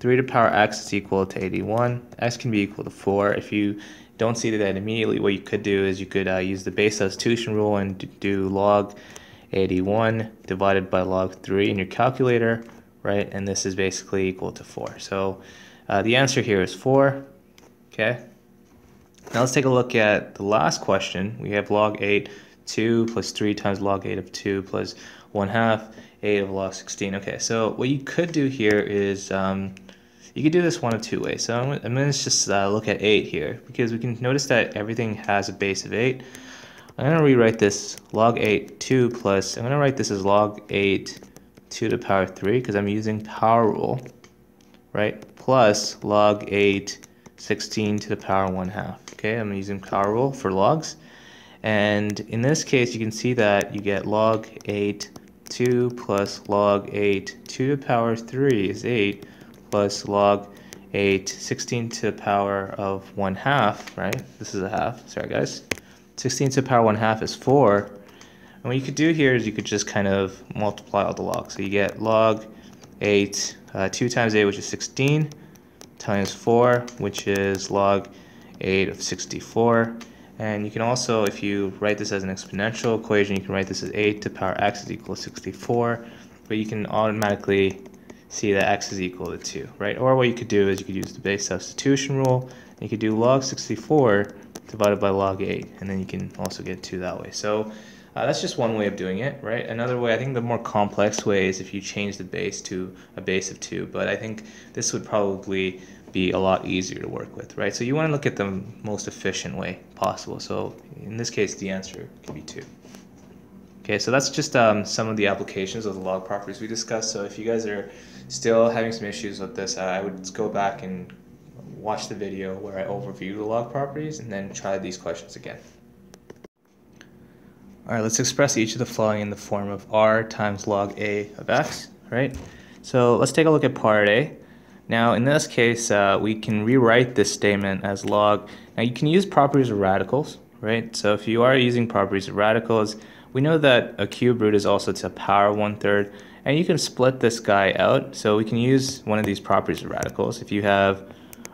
3 to the power x is equal to 81. X can be equal to 4. If you don't see that immediately, what you could do is you could use the base substitution rule and do log 81 divided by log 3 in your calculator, right? And this is basically equal to 4. So the answer here is 4. Okay. Now let's take a look at the last question. We have log 8, 2 plus 3 times log 8 of 2 plus 1/2, 8 of log 16. Okay, so what you could do here is you could do this one of two ways. So I'm going to just look at 8 here, because we can notice that everything has a base of 8. I'm going to rewrite this log 8 2 plus, I'm going to write this as log 8 2 to the power 3, because I'm using power rule, right? Plus log 8 16 to the power 1/2. Okay, I'm using power rule for logs. And in this case, you can see that you get log 8 2 plus log 8 2 to the power 3 is 8 plus log 8 16 to the power of 1/2, right? This is a half, sorry guys. 16 to the power 1/2 is 4. And what you could do here is you could just kind of multiply all the logs. So you get log 8, 2 times 8, which is 16, times 4, which is log 8 of 64. And you can also, if you write this as an exponential equation, you can write this as 8 to the power x is equal to 64. But you can automatically see that x is equal to 2, right? Or what you could do is you could use the base substitution rule. And you could do log 64 divided by log 8, and then you can also get 2 that way. So that's just one way of doing it, right? Another way, I think the more complex way is if you change the base to a base of 2, but I think this would probably be a lot easier to work with, right? So you want to look at the most efficient way possible. So in this case, the answer could be 2. Okay, so that's just some of the applications of the log properties we discussed. So if you guys are still having some issues with this, I would go back and watch the video where I overview the log properties and then try these questions again. Alright, let's express each of the following in the form of r times log a of x, right? So let's take a look at part A. Now in this case, we can rewrite this statement as log. Now you can use properties of radicals, right? So if you are using properties of radicals, we know that a cube root is also to the power 1/3, and you can split this guy out. So we can use one of these properties of radicals. If you have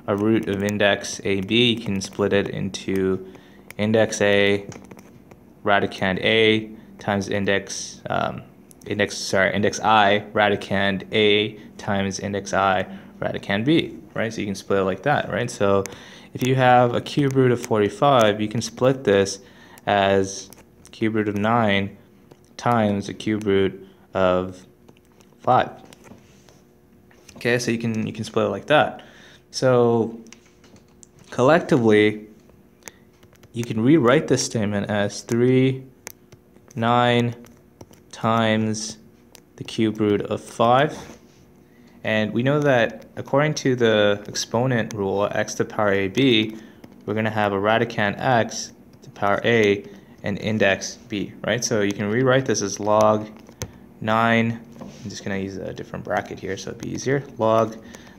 a root of index AB, you can split it into index A, radicand A times index I, radicand A times index I, radicand B, right? So you can split it like that, right? So if you have a cube root of 45, you can split this as cube root of 9 times the cube root of 5. Okay, so you can split it like that. So collectively, you can rewrite this statement as 9 times the cube root of 5. And we know that according to the exponent rule, x to the power ab, we're going to have a radicand x to the power a and index b, right? So you can rewrite this as log 9, I'm just going to use a different bracket here so it'd be easier, log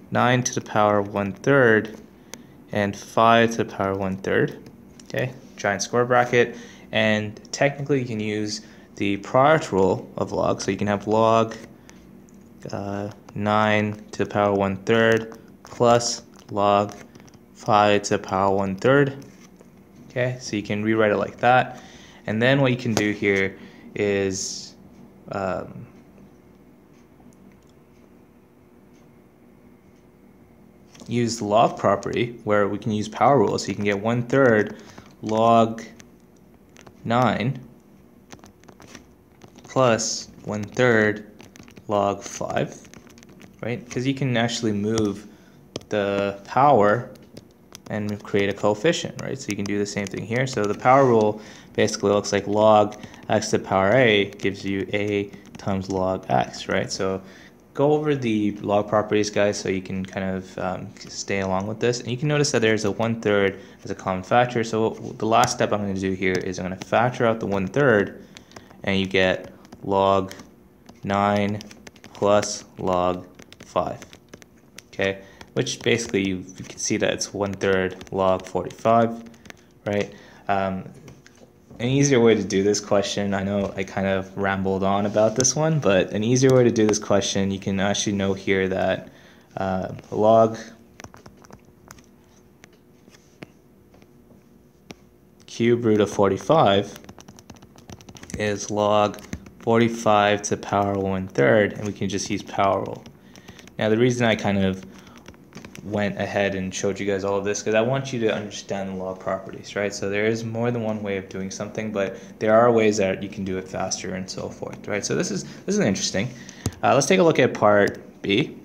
9 to the power 1/3 and 5 to the power 1/3. Okay, giant square bracket, and technically you can use the product rule of log, so you can have log 9 to the power 1/3 plus log 5 to the power 1/3. Okay, so you can rewrite it like that. And then what you can do here is use the log property where we can use power rule. So you can get 1/3 log 9 plus 1/3 log 5, right? Because you can actually move the power and create a coefficient, right? So you can do the same thing here. So the power rule basically looks like log x to the power a gives you a times log x, right? So go over the log properties, guys, so you can kind of stay along with this. And you can notice that there's a 1/3 as a common factor. So the last step I'm going to do here is I'm going to factor out the 1/3, and you get log 9 plus log 5, okay? Which basically you can see that it's 1/3 log 45, right? An easier way to do this question, I know I kind of rambled on about this one, but an easier way to do this question, you can actually know here that log cube root of 45 is log 45 to the power 1/3, and we can just use power rule. Now the reason I kind of went ahead and showed you guys all of this because I want you to understand the log properties, right? So there is more than one way of doing something, but there are ways that you can do it faster and so forth, right? So this is interesting. Let's take a look at part B.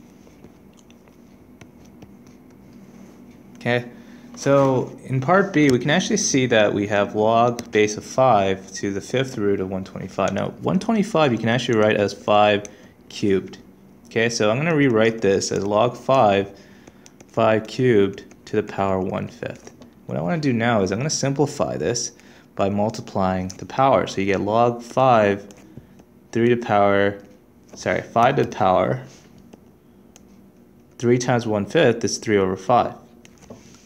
Okay, so in part B we can actually see that we have log base of 5 to the 5th root of 125. Now 125 you can actually write as 5 cubed. Okay, so I'm going to rewrite this as log 5 cubed to the power 1/5. What I want to do now is I'm going to simplify this by multiplying the power. So you get log 5 to the power 3 times 1/5 is 3/5.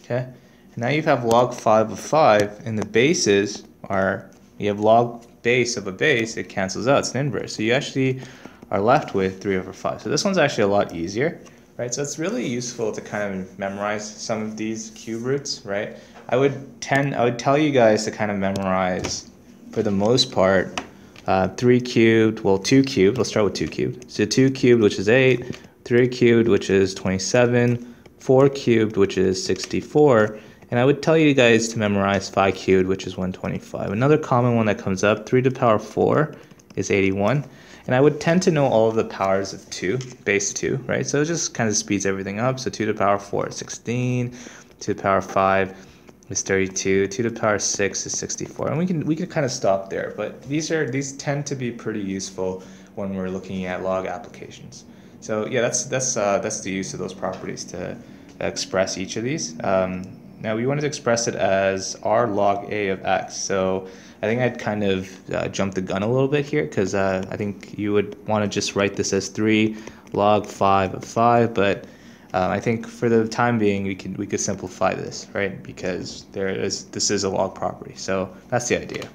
Okay, and now you have log 5 of 5, and the bases are, you have log base of a base, it cancels out, it's an inverse. So you actually are left with 3/5. So this one's actually a lot easier. Right, so it's really useful to kind of memorize some of these cube roots, right? I would tell you guys to kind of memorize, for the most part, 3 cubed, well 2 cubed, let's start with 2 cubed. So 2 cubed, which is 8, 3 cubed, which is 27, 4 cubed, which is 64, and I would tell you guys to memorize 5 cubed, which is 125. Another common one that comes up, 3 to the power 4 is 81. And I would tend to know all of the powers of 2, base 2, right? So it just kind of speeds everything up. So 2 to the power 4 is 16, 2 to the power 5 is 32, 2 to the power 6 is 64. And we can kind of stop there, but these tend to be pretty useful when we're looking at log applications. So yeah, that's the use of those properties to express each of these. Now we wanted to express it as r log a of x. So I think I'd kind of jump the gun a little bit here because I think you would want to just write this as 3 log 5 of 5, but I think for the time being we could simplify this, right? Because this is a log property. So that's the idea.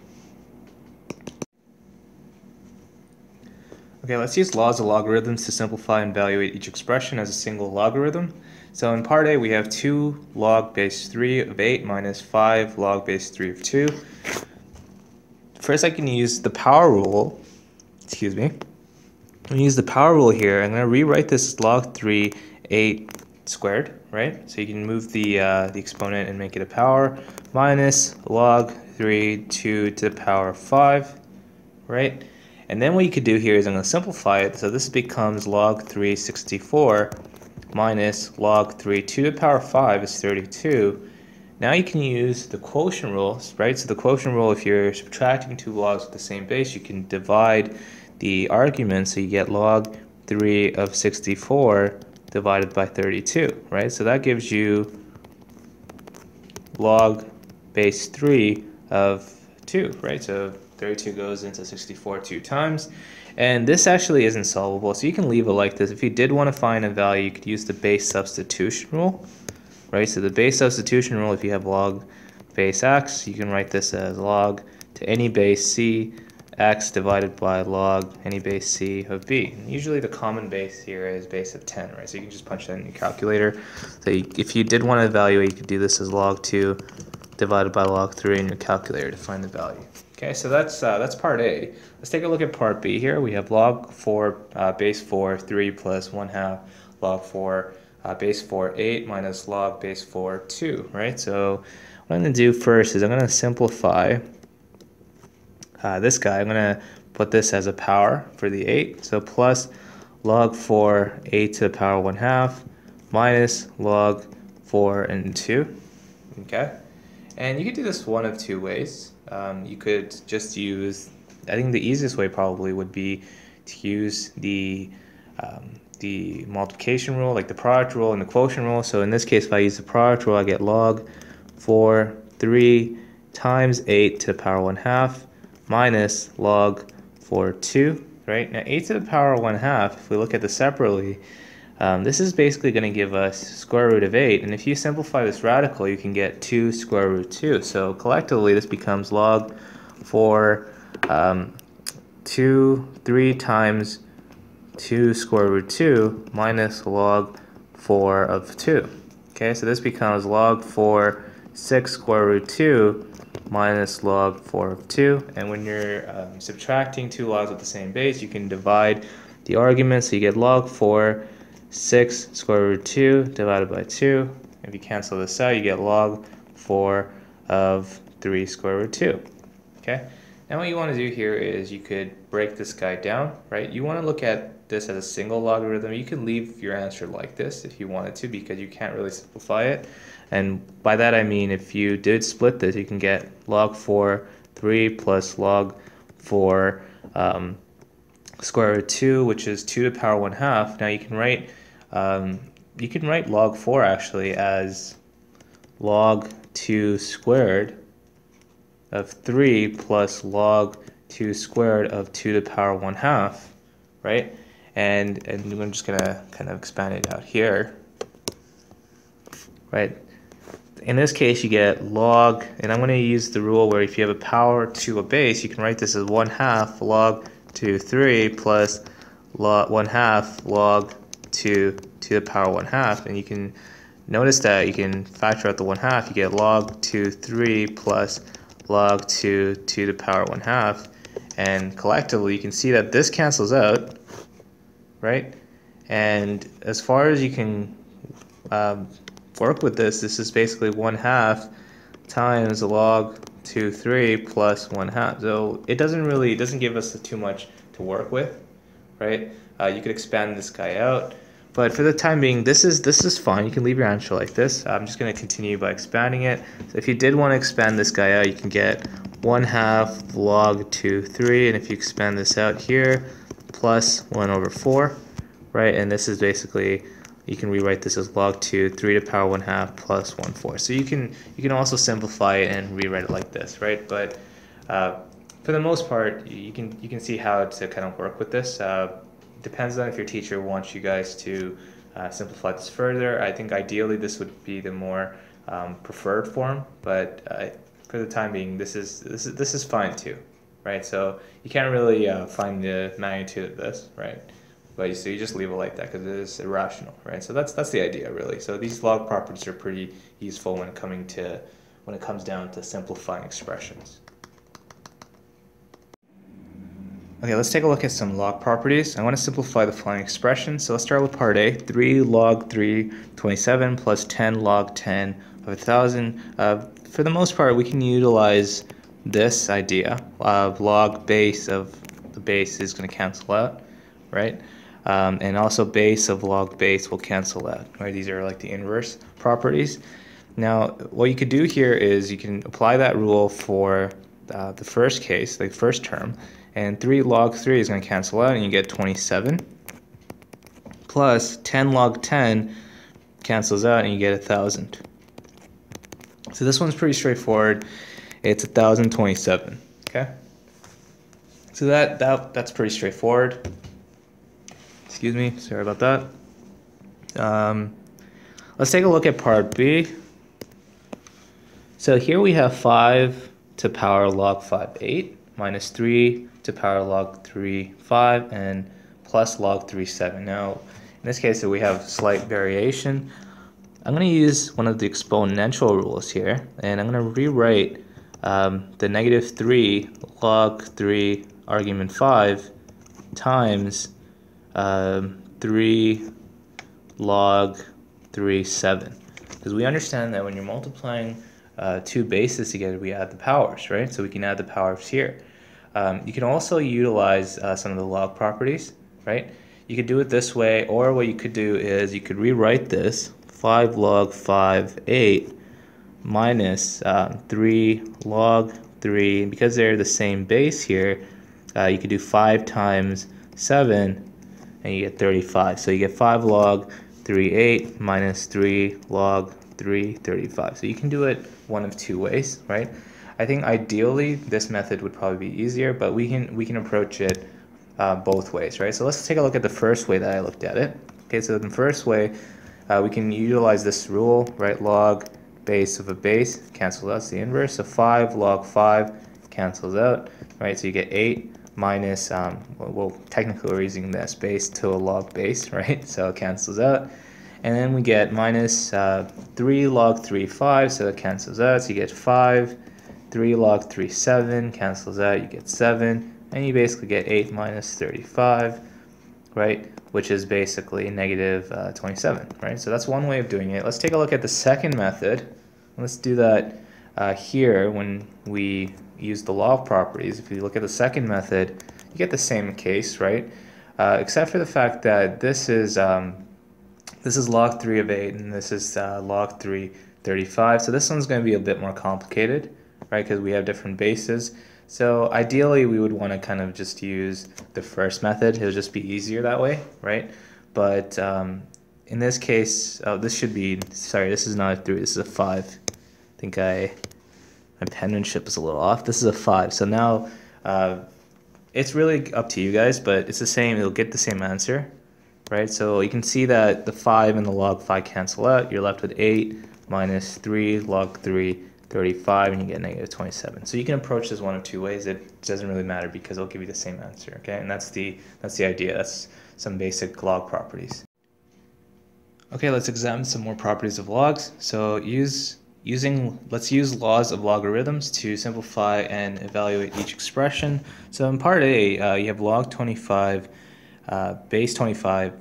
Okay, let's use laws of logarithms to simplify and evaluate each expression as a single logarithm. So in part A we have 2 log base 3 of 8 minus 5 log base 3 of 2. First I can use the power rule, I'm going to use the power rule here. I'm going to rewrite this as log 3 8 squared, right? So you can move the exponent and make it a power, minus log 3 2 to the power 5, right? And then what you could do here is I'm going to simplify it. So this becomes log 3 64 minus log 3 2 to the power 5 is 32. Now you can use the quotient rule, right? So the quotient rule, if you're subtracting 2 logs with the same base, you can divide the argument, so you get log 3 of 64 divided by 32, right? So that gives you log base 3 of 2, right? So 32 goes into 64 2 times. And this actually isn't solvable, so you can leave it like this. If you did want to find a value, you could use the base substitution rule, right? So the base substitution rule, if you have log base x, you can write this as log to any base c x divided by log any base c of b. And usually the common base here is base of 10, right? So you can just punch that in your calculator. So if you did want to evaluate, you could do this as log 2 divided by log 3 in your calculator to find the value. Okay, so that's part A. Let's take a look at part B here. We have log 4 base 4 3 plus 1/2 log 4 base 4 8 minus log base 4 2, right? So what I'm going to do first is I'm going to simplify this guy. I'm going to put this as a power for the 8. So plus log 4 8 to the power 1/2 minus log 4 and 2. Okay, and you could do this one of two ways. You could just use, I think the easiest way probably would be to use the multiplication rule, like the product rule and the quotient rule. So in this case, if I use the product rule, I get log 4 3 times 8 to the power 1/2 minus log 4 2, right? Now 8 to the power 1/2, if we look at this separately, this is basically going to give us square root of 8, and if you simplify this radical, you can get 2 square root 2. So collectively, this becomes log 4 3 times 2 square root 2 minus log 4 of 2. Okay, so this becomes log 4 6 square root 2 minus log 4 of 2. And when you're subtracting two logs with the same base, you can divide the argument, so you get log 4 6 square root 2 divided by 2. If you cancel this out, you get log 4 of 3 square root 2. Okay, now what you want to do here is you could break this guy down, right? You want to look at this as a single logarithm. You can leave your answer like this if you wanted to, because you can't really simplify it. And by that I mean, if you did split this, you can get log 4 3 plus log 4 square root 2, which is 2 to the power 1/2. Now you can write log 4 actually as log 2 squared of 3 plus log 2 squared of 2 to the power 1/2, right? And I'm just gonna kind of expand it out here, right? In this case, you get log, and I'm going to use the rule where if you have a power to a base, you can write this as 1/2 log 2 3 plus log 1/2 log 2 to the power 1/2, and you can notice that you can factor out the 1/2. You get log 2 3 plus log 2 to the power 1/2, and collectively you can see that this cancels out, right? And as far as you can work with this is basically 1/2 times log 2 3 plus 1/2. So it doesn't give us too much to work with, right? You could expand this guy out, but for the time being, this is fine. You can leave your answer like this. I'm just going to continue by expanding it. So if you did want to expand this guy out, you can get 1/2 log 2 3, and if you expand this out here, plus 1/4, right? And this is basically, you can rewrite this as log 2 3 to the power 1/2 plus 1/4. So you can also simplify it and rewrite it like this, right? But for the most part, you can see how to kind of work with this. Depends on if your teacher wants you guys to simplify this further. I think ideally this would be the more preferred form, but for the time being, this is fine too, right? So you can't really find the magnitude of this, right? But so you just leave it like that because it is irrational, right? So that's the idea really. So these log properties are pretty useful when it comes down to simplifying expressions. Okay, let's take a look at some log properties. I want to simplify the following expression. So let's start with part A. 3 log 3 27 plus 10 log 10 of 1,000. For the most part, we can utilize this idea of log base of the base is going to cancel out, right? And also base of log base will cancel out, right? These are like the inverse properties. Now, what you could do here is you can apply that rule for the first case, the first term, and 3 log 3 is going to cancel out, and you get 27, plus 10 log 10 cancels out, and you get 1,000. So this one's pretty straightforward. It's 1,027. Okay. So that's pretty straightforward. Excuse me, sorry about that. Let's take a look at part B. So here we have 5 to power log 5 8 minus 3 to the power log 3, 5, and plus log 3, 7. Now, in this case, we have slight variation. I'm going to use one of the exponential rules here, and I'm going to rewrite the negative 3 log 3 argument 5 times 3 log 3, 7. Because we understand that when you're multiplying two bases together, we add the powers, right? So we can add the powers here. You can also utilize some of the log properties, right? You could do it this way, or what you could do is you could rewrite this 5 log 5, 8 minus 3 log 3. Because they're the same base here, you could do 5 times 7 and you get 35. So you get 5 log 3, 8 minus 3 log 3, 35. So you can do it one of two ways, right? I think ideally this method would probably be easier, but we can approach it both ways, right? So let's take a look at the first way that I looked at it. Okay, so in the first way, we can utilize this rule, right? Log base of a base cancels out, the inverse. So 5 log 5 cancels out, right? So you get 8 minus, well, technically we're using this base to a log base, right? So it cancels out. And then we get minus 3 log 3, 5, so it cancels out. So you get 5, 3 log 3, 7, cancels out, you get 7. And you basically get 8 minus 35, right? Which is basically negative 27, right? So that's one way of doing it. Let's take a look at the second method. Let's do that here when we use the log properties. If you look at the second method, you get the same case, right? Except for the fact that this is log 3 of 8 and this is log 3, 35. So this one's going to be a bit more complicated, right? Because we have different bases. So ideally we would want to kind of just use the first method. It'll just be easier that way, right? But in this case, this should be, sorry, this is not a 3, this is a 5. I think my penmanship is a little off. This is a 5. So now it's really up to you guys, but it's the same, it'll get the same answer, right? So you can see that the 5 and the log 5 cancel out. You're left with 8 minus 3 log 3, 35, and you get negative 27. So you can approach this one of two ways. It doesn't really matter because it'll give you the same answer, okay? And that's the idea. That's some basic log properties. Okay, let's examine some more properties of logs. So let's use laws of logarithms to simplify and evaluate each expression. So in part A, you have log 25, base 25,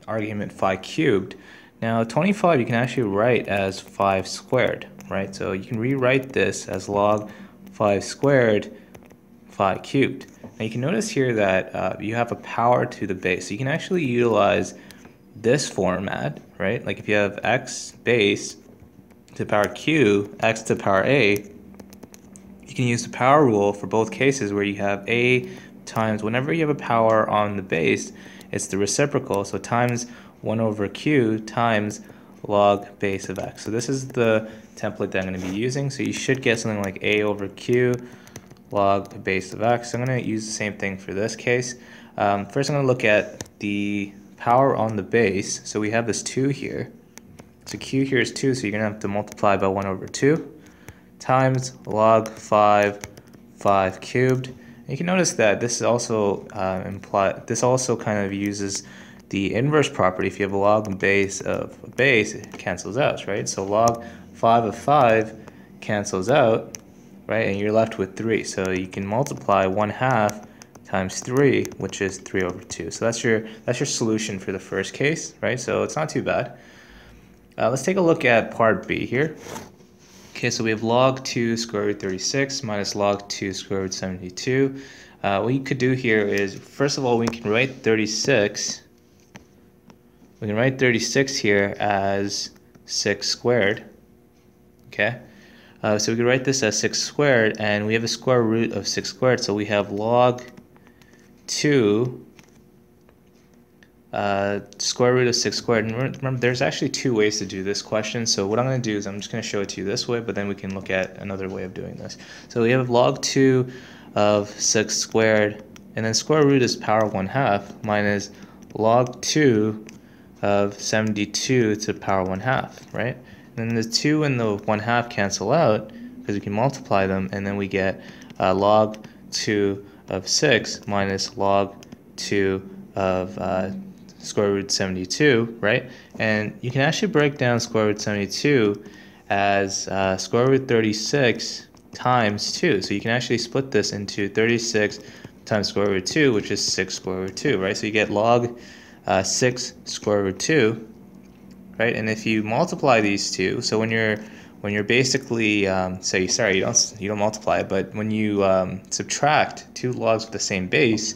argument 5 cubed. Now 25 you can actually write as 5 squared, right? So you can rewrite this as log 5 squared 5 cubed. Now you can notice here that you have a power to the base. So you can actually utilize this format, right? Like if you have x base to the power q, x to the power a, you can use the power rule for both cases where you have a times, whenever you have a power on the base, it's the reciprocal, so times 1 over q times log base of x. So this is the template that I'm going to be using. So you should get something like a over q log base of x. So I'm going to use the same thing for this case. First I'm going to look at the power on the base. So we have this 2 here. So q here is 2, so you're going to have to multiply by 1 over 2 times log 5 cubed. And you can notice that this is also this also kind of uses the inverse property. If you have a log base of a base, it cancels out, right? So log 5 of 5 cancels out, right? And you're left with 3. So you can multiply 1/2 times 3, which is 3 over 2. So that's your solution for the first case, right? So it's not too bad. Let's take a look at part B here. Okay, so we have log 2 square root 36 minus log 2 square root 72. What you could do here is, first of all, we can write 36. We can write 36 here as 6 squared. Okay, so we could write this as 6 squared, and we have a square root of 6 squared, so we have log 2 square root of 6 squared. And remember, there's actually two ways to do this question. So what I'm going to do is I'm just going to show it to you this way, but then we can look at another way of doing this. So we have log 2 of 6 squared, and then square root is power 1/2 minus log 2 of 72 to the power 1/2, right? And then the 2 and the 1/2 cancel out because we can multiply them, and then we get log 2 of 6 minus log 2 of square root 72, right? And you can actually break down square root 72 as square root 36 times 2. So you can actually split this into 36 times square root 2, which is 6 square root 2, right? So you get log 6 square root 2, right? And if you multiply these two, so when you're basically you don't multiply it, but when you subtract two logs with the same base,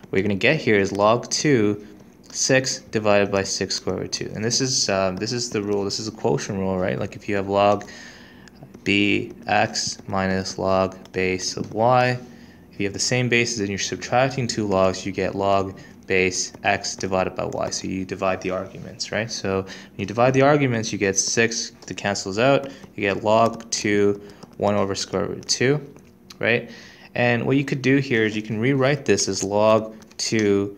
what you're going to get here is log 2 6 divided by 6 square root 2. And this is the rule. This is a quotient rule, right? Like if you have log bx minus log base of y, if you have the same bases and you're subtracting two logs, you get log base x divided by y. So you divide the arguments, right? So when you divide the arguments, you get 6 that cancels out. You get log 2 1 over square root 2, right? And what you could do here is you can rewrite this as log 2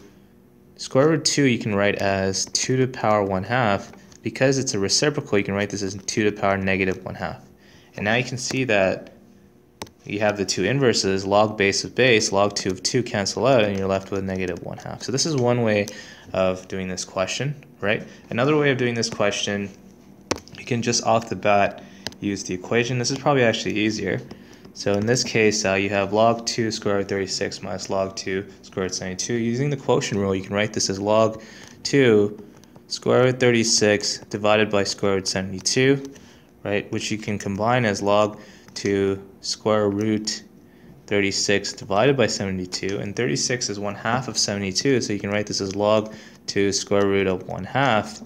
square root 2. You can write as 2 to the power 1/2. Because it's a reciprocal, you can write this as 2 to the power negative 1/2. And now you can see that you have the two inverses, log base of base, log 2 of 2 cancel out, and you're left with negative 1/2. So this is one way of doing this question, right? Another way of doing this question, you can just off the bat use the equation. This is probably actually easier. So in this case, you have log 2 square root 36 minus log 2 square root 72. Using the quotient rule, you can write this as log 2 square root 36 divided by square root 72, right? Which you can combine as log 2 square root 36 divided by 72, and 36 is 1/2 of 72, so you can write this as log 2 square root of 1/2,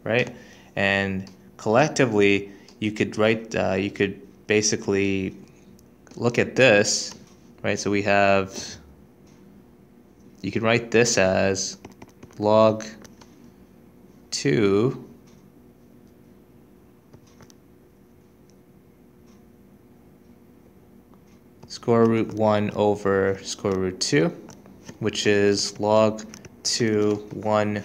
right? And collectively, you could write, you could basically look at this, right? So we have, you can write this as log 2 square root 1 over square root 2, which is log 1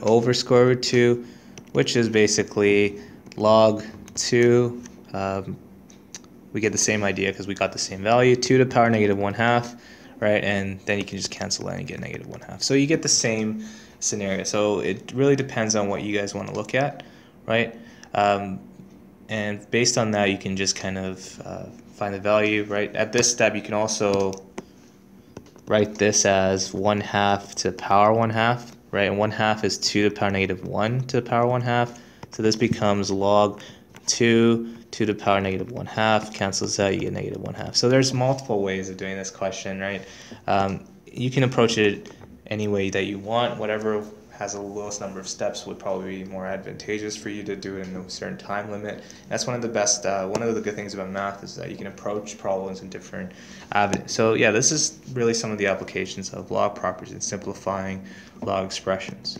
over square root 2, which is basically log 2, we get the same idea because we got the same value, 2 to the power negative 1/2, right? And then you can just cancel that and get negative 1/2. So you get the same scenario. So it really depends on what you guys want to look at, right? And based on that, you can just kind of find the value, right? At this step, you can also write this as 1/2 to the power 1/2, right? And 1/2 is 2 to the power negative 1 to the power 1/2. So this becomes log 2 to the power negative 1/2, cancels out, you get negative 1/2. So there's multiple ways of doing this question, right? You can approach it any way that you want. Whatever has the lowest number of steps would probably be more advantageous for you to do it in a certain time limit. That's one of the best, one of the good things about math is that you can approach problems in different avenues. So yeah, this is really some of the applications of log properties and simplifying log expressions.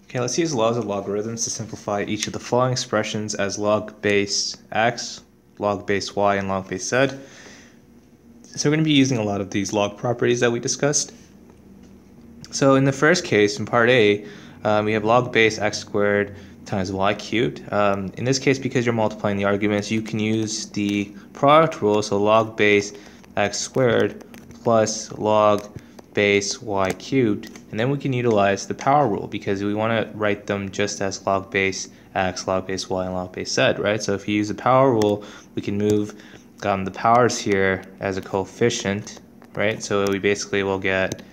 Okay, let's use laws of logarithms to simplify each of the following expressions as log base x, log base y, and log base z. So we're going to be using a lot of these log properties that we discussed. So in the first case, in part A, we have log base x squared times y cubed. In this case, because you're multiplying the arguments, you can use the product rule, so log base x squared plus log base y cubed, and then we can utilize the power rule because we want to write them just as log base x, log base y, and log base z, right? So if you use the power rule, we can move the powers here as a coefficient, right? So we basically will get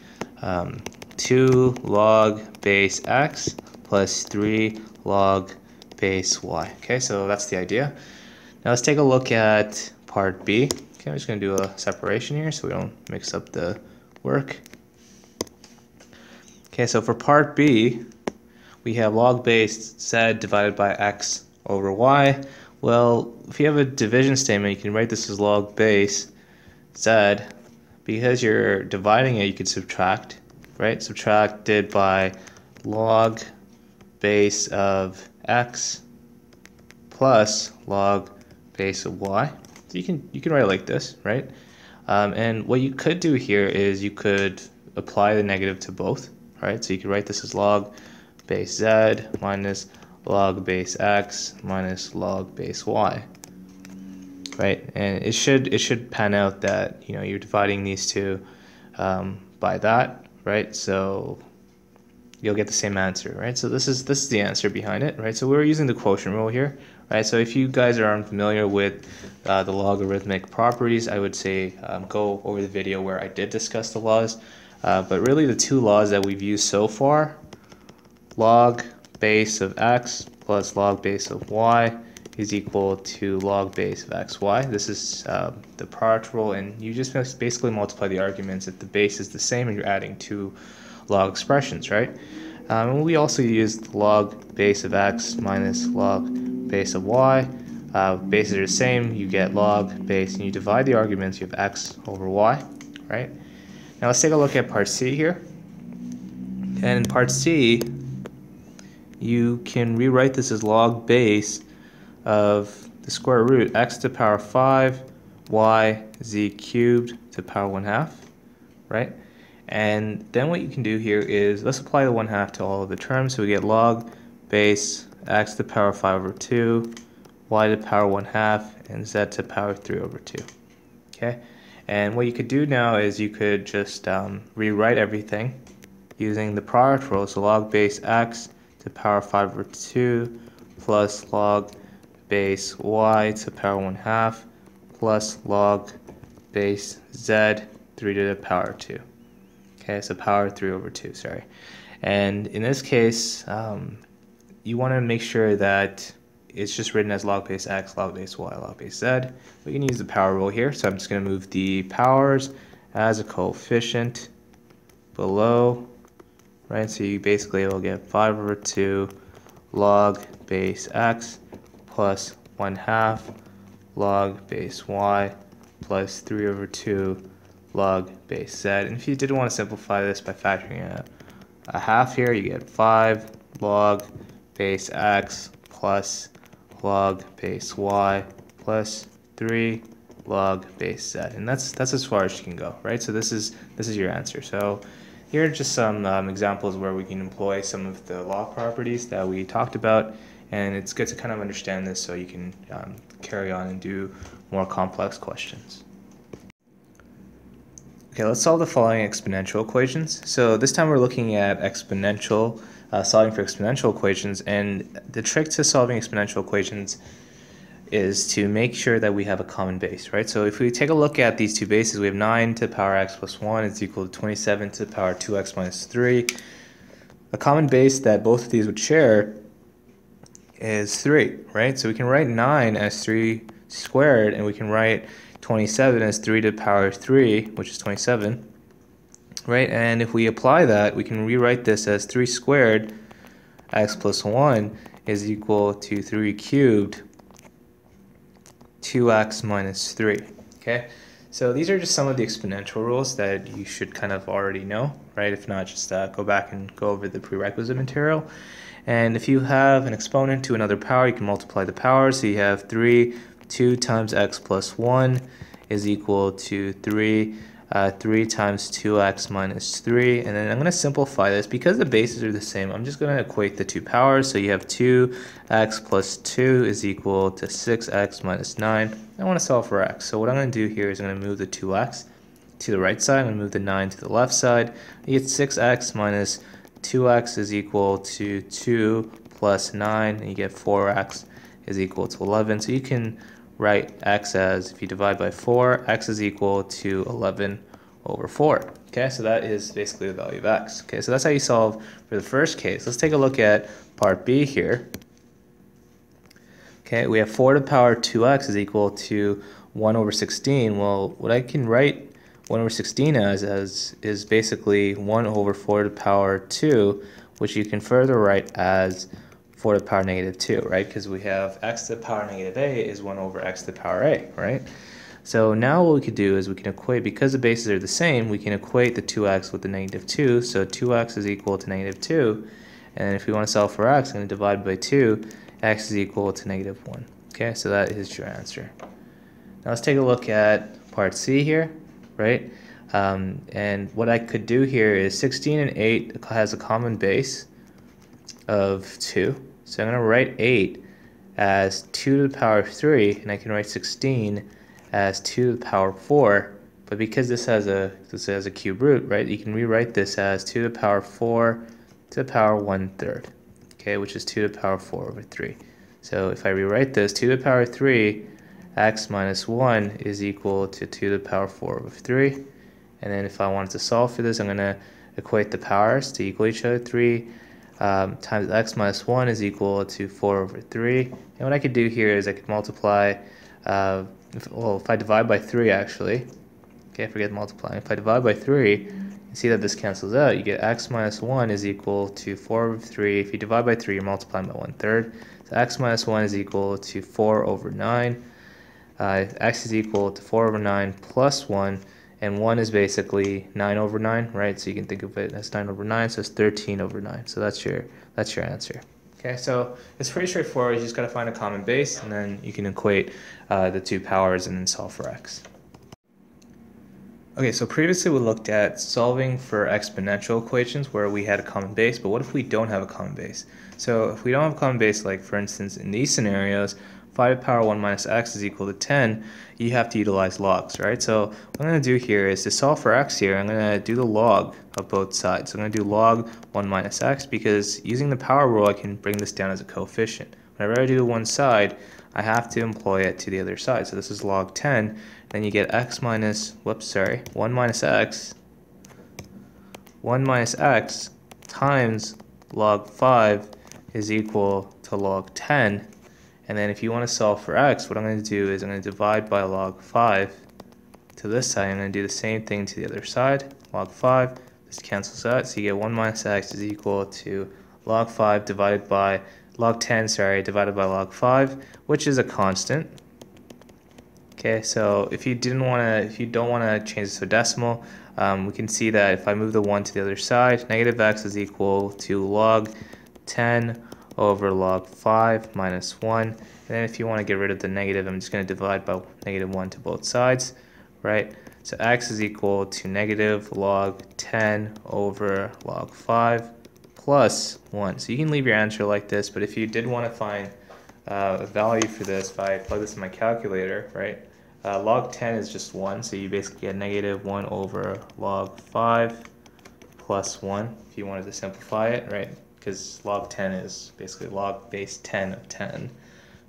2 log base x plus 3 log base y. Okay, so that's the idea. Now let's take a look at part B. Okay, I'm just going to do a separation here so we don't mix up the work. Okay, so for part B, we have log base z divided by x over y. Well, if you have a division statement, you can write this as log base z. Because you're dividing it, you could subtract, right? Subtracted by log base of x plus log base of y. So you can write it like this, right? And what you could do here is you could apply the negative to both, right? So you could write this as log base z minus log base x minus log base y. right? And it should pan out that, you know, you're dividing these two by that, right? So you'll get the same answer, right? So this is the answer behind it, right? So we're using the quotient rule here, right? So if you guys are unfamiliar with the logarithmic properties, I would say go over the video where I did discuss the laws. But really the two laws that we've used so far, log base of x plus log base of y is equal to log base of xy. This is the product rule, and you just basically multiply the arguments if the base is the same and you're adding two log expressions, right? And we also use log base of x minus log base of y. Bases are the same, you get log base, and you divide the arguments, you have x over y, right? Now let's take a look at part C here. And in part C, you can rewrite this as log base of the square root x to the power 5 y z cubed to the power 1/2, right? And then what you can do here is, let's apply the 1/2 to all of the terms. So we get log base x to the power 5 over 2, y to the power 1/2, and z to the power 3 over 2. Okay? And what you could do now is you could just rewrite everything using the product rule. So log base x to the power 5 over 2 plus log base y to the power 1/2 plus log base z 3 to the power 2. Okay, so power 3 over 2, sorry. And in this case, you want to make sure that it's just written as log base x, log base y, log base z. We can use the power rule here, so I'm just going to move the powers as a coefficient below, right? So you basically will get 5 over 2 log base x plus 1/2 log base y plus 3 over 2 log base z. And if you did want to simplify this by factoring a half here, you get 5 log base x plus log base y plus 3 log base z. And that's as far as you can go, right? So this is your answer. So here are just some examples where we can employ some of the law properties that we talked about, and it's good to kind of understand this so you can carry on and do more complex questions. Okay, let's solve the following exponential equations. So this time we're looking at exponential, solving for exponential equations, and the trick to solving exponential equations is to make sure that we have a common base, right? So if we take a look at these two bases, we have 9 to the power x plus 1 is equal to 27 to the power 2x minus 3. A common base that both of these would share is 3, right? So we can write 9 as 3 squared, and we can write 27 as 3 to the power 3, which is 27, right? And if we apply that, we can rewrite this as 3 squared x plus 1 is equal to 3 cubed 2x minus 3, okay? So these are just some of the exponential rules that you should kind of already know, right? If not, just go back and go over the prerequisite material. And if you have an exponent to another power, you can multiply the powers. So you have 2 times x plus 1 is equal to 3 times 2x minus 3. And then I'm going to simplify this. Because the bases are the same, I'm just going to equate the two powers. So you have 2x plus 2 is equal to 6x minus 9. I want to solve for x. So what I'm going to do here is I'm going to move the 2x to the right side. I'm going to move the 9 to the left side. You get 6x minus 2x is equal to 2 plus 9. And you get 4x is equal to 11. So you can write x as, if you divide by 4, x is equal to 11 over 4. Okay, so that is basically the value of x. Okay, so that's how you solve for the first case. Let's take a look at part B here. Okay, we have 4 to the power 2x is equal to 1 over 16. Well, what I can write 1 over 16 as is basically 1 over 4 to the power 2, which you can further write as 4 to the power negative 2, right? Because we have x to the power negative a is 1 over x to the power a, right? So now what we could do is we can equate, because the bases are the same, we can equate the 2x with the negative 2. So 2x is equal to negative 2. And if we want to solve for x, I'm going to divide by 2. X is equal to negative 1. Okay, so that is your answer. Now let's take a look at part C here, right? And what I could do here is 16 and 8 has a common base of 2. So I'm going to write 8 as 2 to the power 3, and I can write 16 as 2 to the power 4. But because this has a cube root, right, you can rewrite this as 2 to the power 4 to the power 1/3, okay, which is 2 to the power 4 over 3. So if I rewrite this, 2 to the power 3, x minus 1 is equal to 2 to the power 4 over 3. And then if I wanted to solve for this, I'm going to equate the powers to equal each other. 3 times x minus 1 is equal to 4 over 3. And what I could do here is I could multiply, if I divide by 3 actually, okay, forget multiplying. If I divide by 3, you see that this cancels out. You get x minus 1 is equal to 4 over 3. If you divide by 3, you're multiplying by 1/3. So x minus 1 is equal to 4 over 9. X is equal to 4 over 9 plus 1. And 1 is basically 9 over 9, right? So you can think of it as 9 over 9, so it's 13 over 9. So that's your answer. Okay, so it's pretty straightforward. You just got to find a common base, and then you can equate the two powers and then solve for x. Okay, so previously we looked at solving for exponential equations where we had a common base, but what if we don't have a common base? So if we don't have a common base, like for instance in these scenarios, 5 to the power 1 minus x is equal to 10, you have to utilize logs, right? So what I'm going to do here is to solve for x here, I'm going to do the log of both sides. So I'm going to do log 1 minus x because using the power rule I can bring this down as a coefficient. Whenever I do one side, I have to employ it to the other side. So this is log 10, then you get x minus, 1 minus x, 1 minus x times log 5 is equal to log 10. And then if you want to solve for x, what I'm going to do is I'm going to divide by log 5 to this side. I'm going to do the same thing to the other side. Log 5, this cancels out, so you get 1 minus x is equal to log 5 divided by log 10, divided by log 5, which is a constant. Okay, so if you don't want to change this to a decimal, we can see that if I move the 1 to the other side, negative x is equal to log 10 over log 5 minus 1. And then if you want to get rid of the negative, I'm just going to divide by negative 1 to both sides, right? So x is equal to negative log 10 over log 5 plus 1. So you can leave your answer like this, but if you did want to find a value for this, if I plug this in my calculator, right? Log 10 is just 1, so you basically get negative 1 over log 5 plus 1 if you wanted to simplify it, right? Because log 10 is basically log base 10 of 10,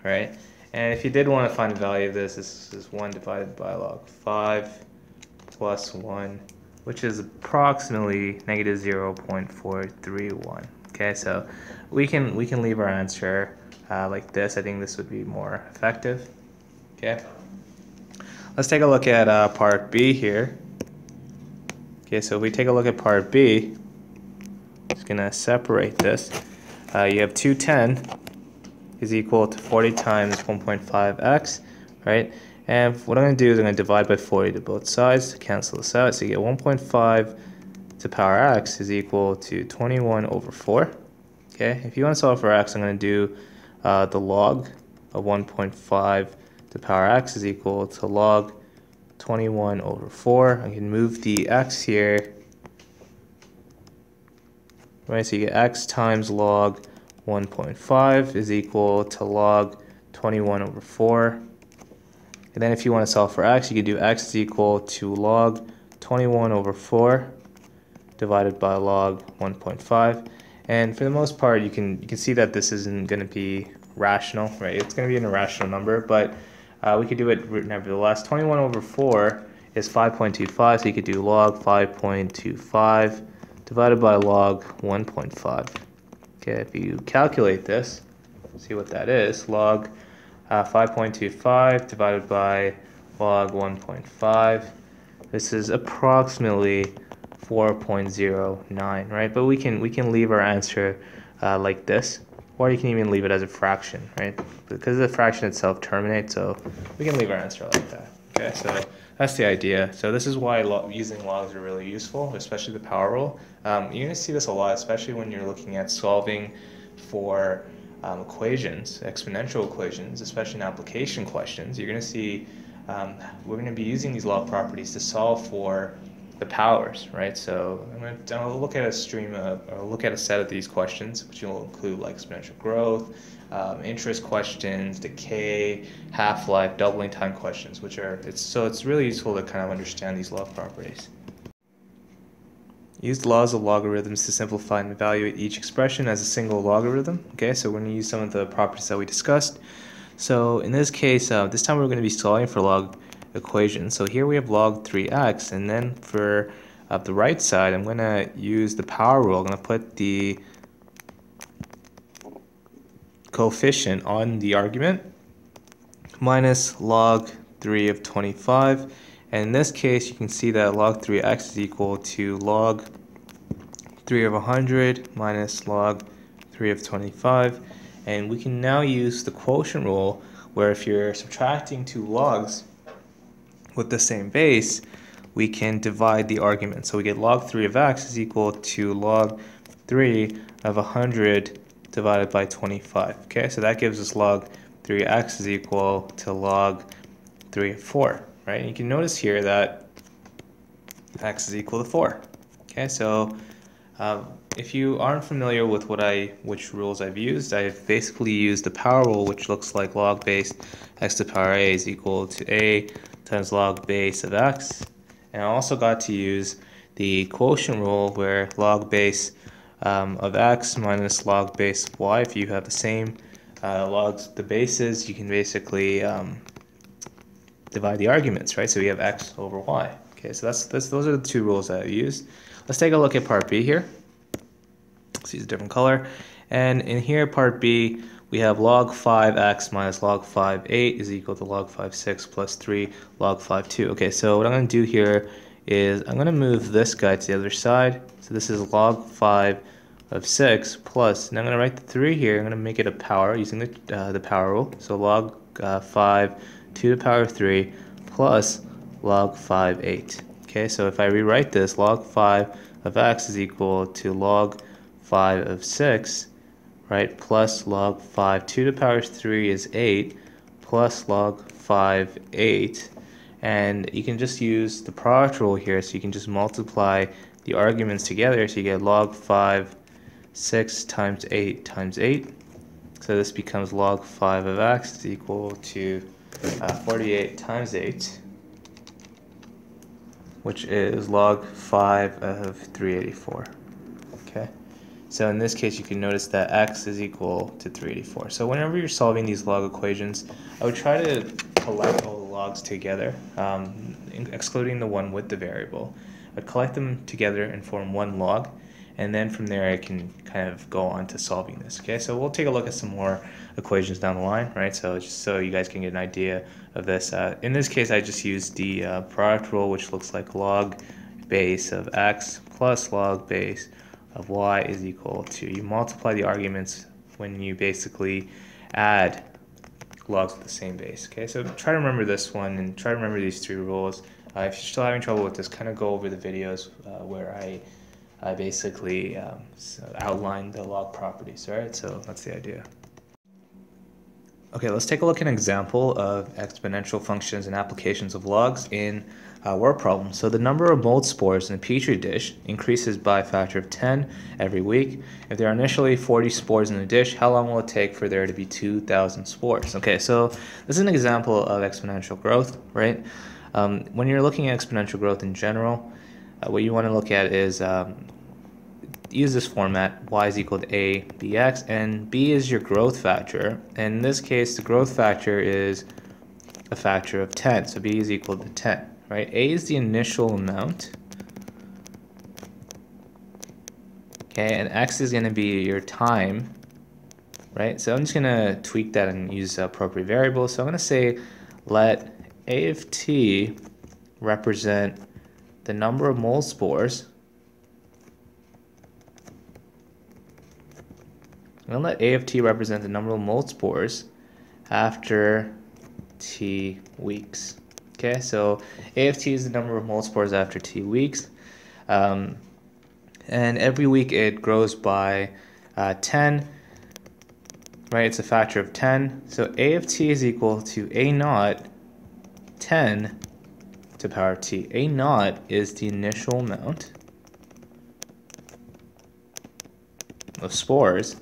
right? And if you did want to find the value of this, this is 1 divided by log 5 plus 1, which is approximately negative 0.431. Okay, so we can leave our answer like this. I think this would be more effective. Okay, let's take a look at part B here. Okay, so if we take a look at part B, just gonna separate this. You have 210 is equal to 40 times 1.5x, right? And what I'm gonna do is I'm gonna divide by 40 to both sides to cancel this out. So you get 1.5 to power x is equal to 21 over 4. Okay, if you want to solve for x, I'm gonna do the log of 1.5 to power x is equal to log 21 over 4. I can move the x here. Right, so you get x times log 1.5 is equal to log 21 over 4. And then if you want to solve for x, you can do x is equal to log 21 over 4 divided by log 1.5. And for the most part, you can see that this isn't going to be rational, right? It's going to be an irrational number, but we could do it nevertheless. 21 over 4 is 5.25, so you could do log 5.25 divided by log 1.5. Okay, if you calculate this, see what that is. Log 5.25 divided by log 1.5. This is approximately 4.09, right? But we can leave our answer like this, or you can even leave it as a fraction, right? Because the fraction itself terminates, so we can leave our answer like that. Okay, so that's the idea. So this is why using logs are really useful, especially the power rule. You're going to see this a lot, especially when you're looking at solving for equations, exponential equations, especially in application questions. You're going to see we're going to be using these log properties to solve for the powers, right? So I'll look at a stream of, or look at a set of these questions, which will include like exponential growth, interest questions, decay, half-life, doubling time questions, which are, it's really useful to kind of understand these log properties. Use the laws of logarithms to simplify and evaluate each expression as a single logarithm. Okay, so we're going to use some of the properties that we discussed. So in this case, this time we're going to be solving for log equations. So here we have log 3x, and then for the right side, I'm going to use the power rule. I'm going to put the coefficient on the argument minus log 3 of 25. And in this case, you can see that log 3x is equal to log 3 of 100 minus log 3 of 25. And we can now use the quotient rule, where if you're subtracting two logs with the same base, we can divide the argument. So we get log 3 of x is equal to log 3 of 100 divided by 25. Okay, so that gives us log 3x is equal to log 3 of 4. Right? And you can notice here that x is equal to 4. Okay, so if you aren't familiar with which rules I've used, I've basically used the power rule, which looks like log base x to the power a is equal to a times log base of x. And I also got to use the quotient rule, where log base of x minus log base of y. If you have the same the bases, you can basically divide the arguments, right? So we have x over y. Okay, so those are the two rules that I used. Let's take a look at part B here. Let's use a different color. And in here, part B, we have log 5x minus log 5 8 is equal to log 5 6 plus 3 log 5 2. Okay, so what I'm going to do here is I'm going to move this guy to the other side. So this is log 5 of 6 plus, and I'm going to write the 3 here. I'm going to make it a power using the power rule. So log 5 to the power of 3 plus log 5 8. Okay, so if I rewrite this, log 5 of x is equal to log 5 of 6, right, plus log 5 to the power of 3 is 8, plus log 5 8. And you can just use the product rule here, so you can just multiply the arguments together, so you get log 5 6 times 8 times 8. So this becomes log 5 of x is equal to 48 times 8, which is log 5 of 384. Okay, so in this case you can notice that x is equal to 384. So whenever you're solving these log equations, I would try to collect all the logs together, excluding the one with the variable. I'd collect them together and form one log, and then from there I can kind of go on to solving this. Okay, so we'll take a look at some more equations down the line, right? So just so you guys can get an idea of this. In this case, I just used the product rule, which looks like log base of x plus log base of y is equal to, you multiply the arguments when you basically add logs with the same base. Okay, so try to remember this one and try to remember these three rules. If you're still having trouble with this, kind of go over the videos where I basically outline the log properties, right? So that's the idea. Okay, let's take a look at an example of exponential functions and applications of logs in a word problem. So the number of mold spores in a petri dish increases by a factor of 10 every week. If there are initially 40 spores in the dish, how long will it take for there to be 2,000 spores? Okay, so this is an example of exponential growth, right? When you're looking at exponential growth in general, what you want to look at is use this format: y is equal to a bx, and b is your growth factor. And in this case, the growth factor is a factor of 10, so b is equal to 10, right? A is the initial amount, okay, and x is going to be your time, right? So I'm just going to tweak that and use appropriate variables. So I'm going to say let a of t represent the number of mold spores. I'm going to let a of t represent the number of mold spores after t weeks. Okay, so a of t is the number of mold spores after t weeks. And every week it grows by 10, right? It's a factor of 10. So a of t is equal to a naught 10 to the power of t. A naught is the initial amount of spores.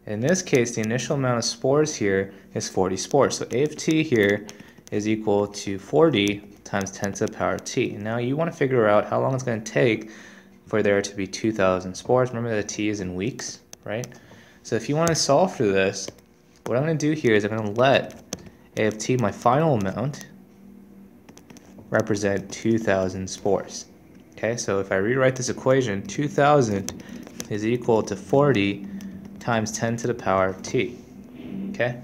In this case, the initial amount of spores here is 40 spores. So A of t here is equal to 40 times 10 to the power of t. Now you want to figure out how long it's going to take for there to be 2,000 spores. Remember that t is in weeks, right? So if you want to solve for this, what I'm going to do here is I'm going to let A of t, my final amount, represent 2,000 spores. Okay, so if I rewrite this equation, 2,000 is equal to 40 times 10 to the power of t. Okay,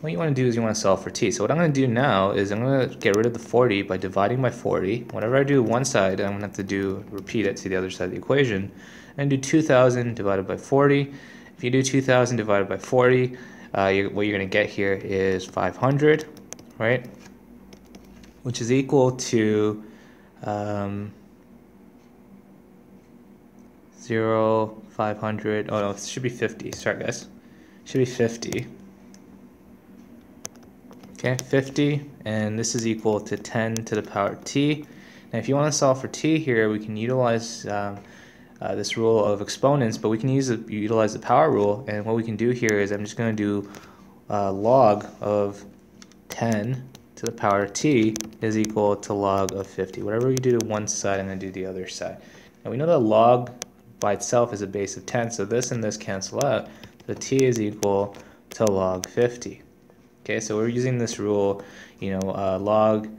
what you want to do is you want to solve for t. So what I'm going to do now is I'm going to get rid of the 40 by dividing by 40. Whenever I do one side, I'm going to have to repeat it to the other side of the equation. And do 2,000 divided by 40. If you do 2,000 divided by 40, what you're going to get here is 500, right? Which is equal to 0, 500, oh no, it should be 50, sorry guys, it should be 50. Okay, 50, and this is equal to 10 to the power of t. Now if you want to solve for t here, we can utilize this rule of exponents, but we can utilize the power rule, and what we can do here is I'm just going to do log of 10 to the power of t is equal to log of 50. Whatever you do to one side, I'm going to do the other side. Now we know that log by itself is a base of 10, so this and this cancel out. So t is equal to log 50. Okay, so we're using this rule, log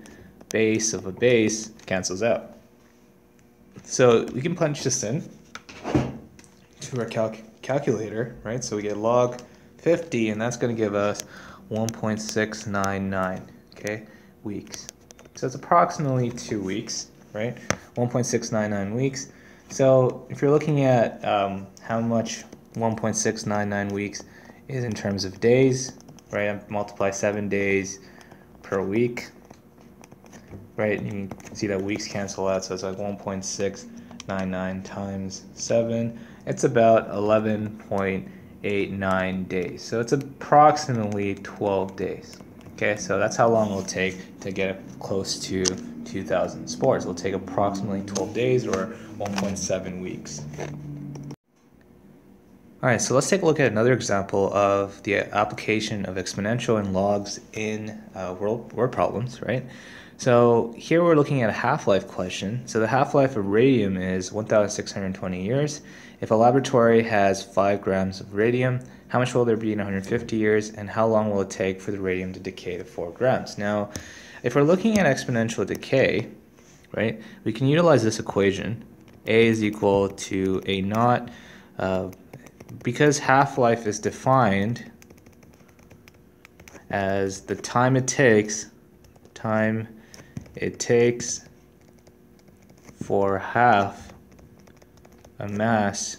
base of a base cancels out. So we can punch this in to our calculator, right? So we get log 50, and that's going to give us 1.699, okay, weeks. So it's approximately 2 weeks, right? 1.699 weeks. So if you're looking at how much 1.699 weeks is in terms of days, right? I multiply 7 days per week, right? And you can see that weeks cancel out, so it's like 1.699 times 7. It's about 11.89 days. So it's approximately 12 days. Okay, so that's how long it'll take to get close to 2,000 spores. It'll take approximately 12 days or 1.7 weeks. Alright, so let's take a look at another example of the application of exponential and logs in word problems, right? So here we're looking at a half-life question. So the half-life of radium is 1,620 years. If a laboratory has 5 grams of radium, how much will there be in 150 years, and how long will it take for the radium to decay to 4 grams? Now, if we're looking at exponential decay, right, we can utilize this equation. A is equal to A naught. Because half-life is defined as the time it takes for half a mass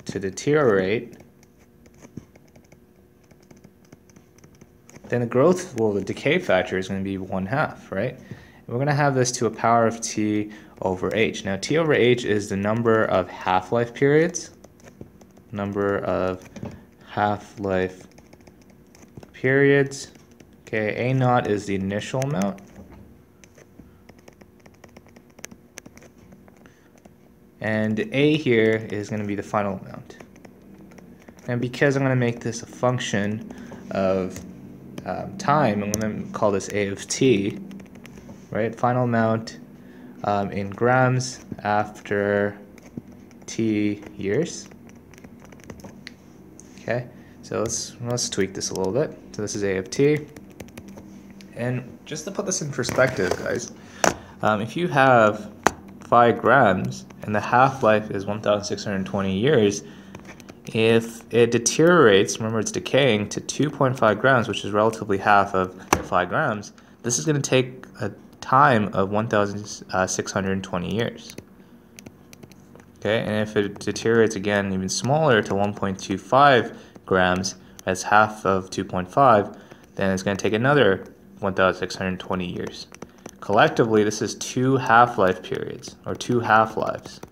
to deteriorate, then the decay factor is going to be 1/2, right? And we're going to have this to a power of t over h. Now t over h is the number of half-life periods. Okay, A naught is the initial amount. And A here is going to be the final amount. And because I'm going to make this a function of time, I'm going to call this A of t, right? Final amount in grams after t years. Okay, so let's tweak this a little bit. So this is A of t, and just to put this in perspective, guys, if you have 5 grams and the half-life is 1,620 years, if it deteriorates, remember it's decaying, to 2.5 grams, which is relatively half of 5 grams, this is going to take a time of 1,620 years. Okay, and if it deteriorates again even smaller to 1.25 grams, that's half of 2.5, then it's going to take another 1,620 years. Collectively, this is 2 half-life periods, or 2 half-lives.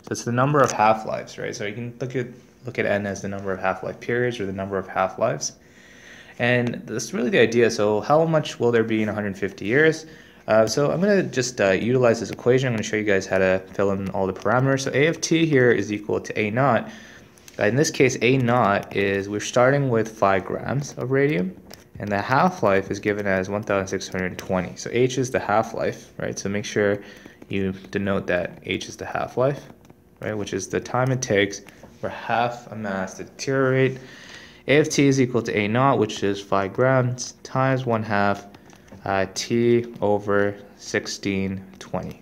So it's the number of half-lives, right? So you can look at n as the number of half-life periods, or the number of half-lives. And that's really the idea. So how much will there be in 150 years? So I'm going to just utilize this equation. I'm going to show you guys how to fill in all the parameters. So A of t here is equal to A naught. In this case, A naught is, we're starting with 5 grams of radium, and the half-life is given as 1,620. So H is the half-life, right? So make sure you denote that H is the half-life, right? Which is the time it takes for half a mass to deteriorate. A of t is equal to A naught, which is 5 grams, times 1/2 t over 1620.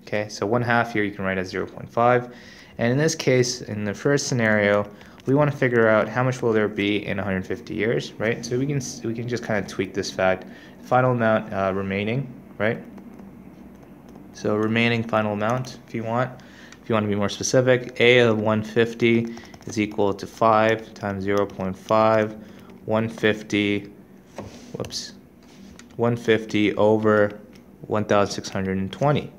Okay, so 1/2 here you can write as 0.5. And in this case, in the first scenario, we want to figure out how much will there be in 150 years, right? So we can just kind of tweak this fact. Final amount remaining, right? So remaining final amount, if you want to be more specific, A of 150 is equal to 5 times 0.5, 150 over 1,620.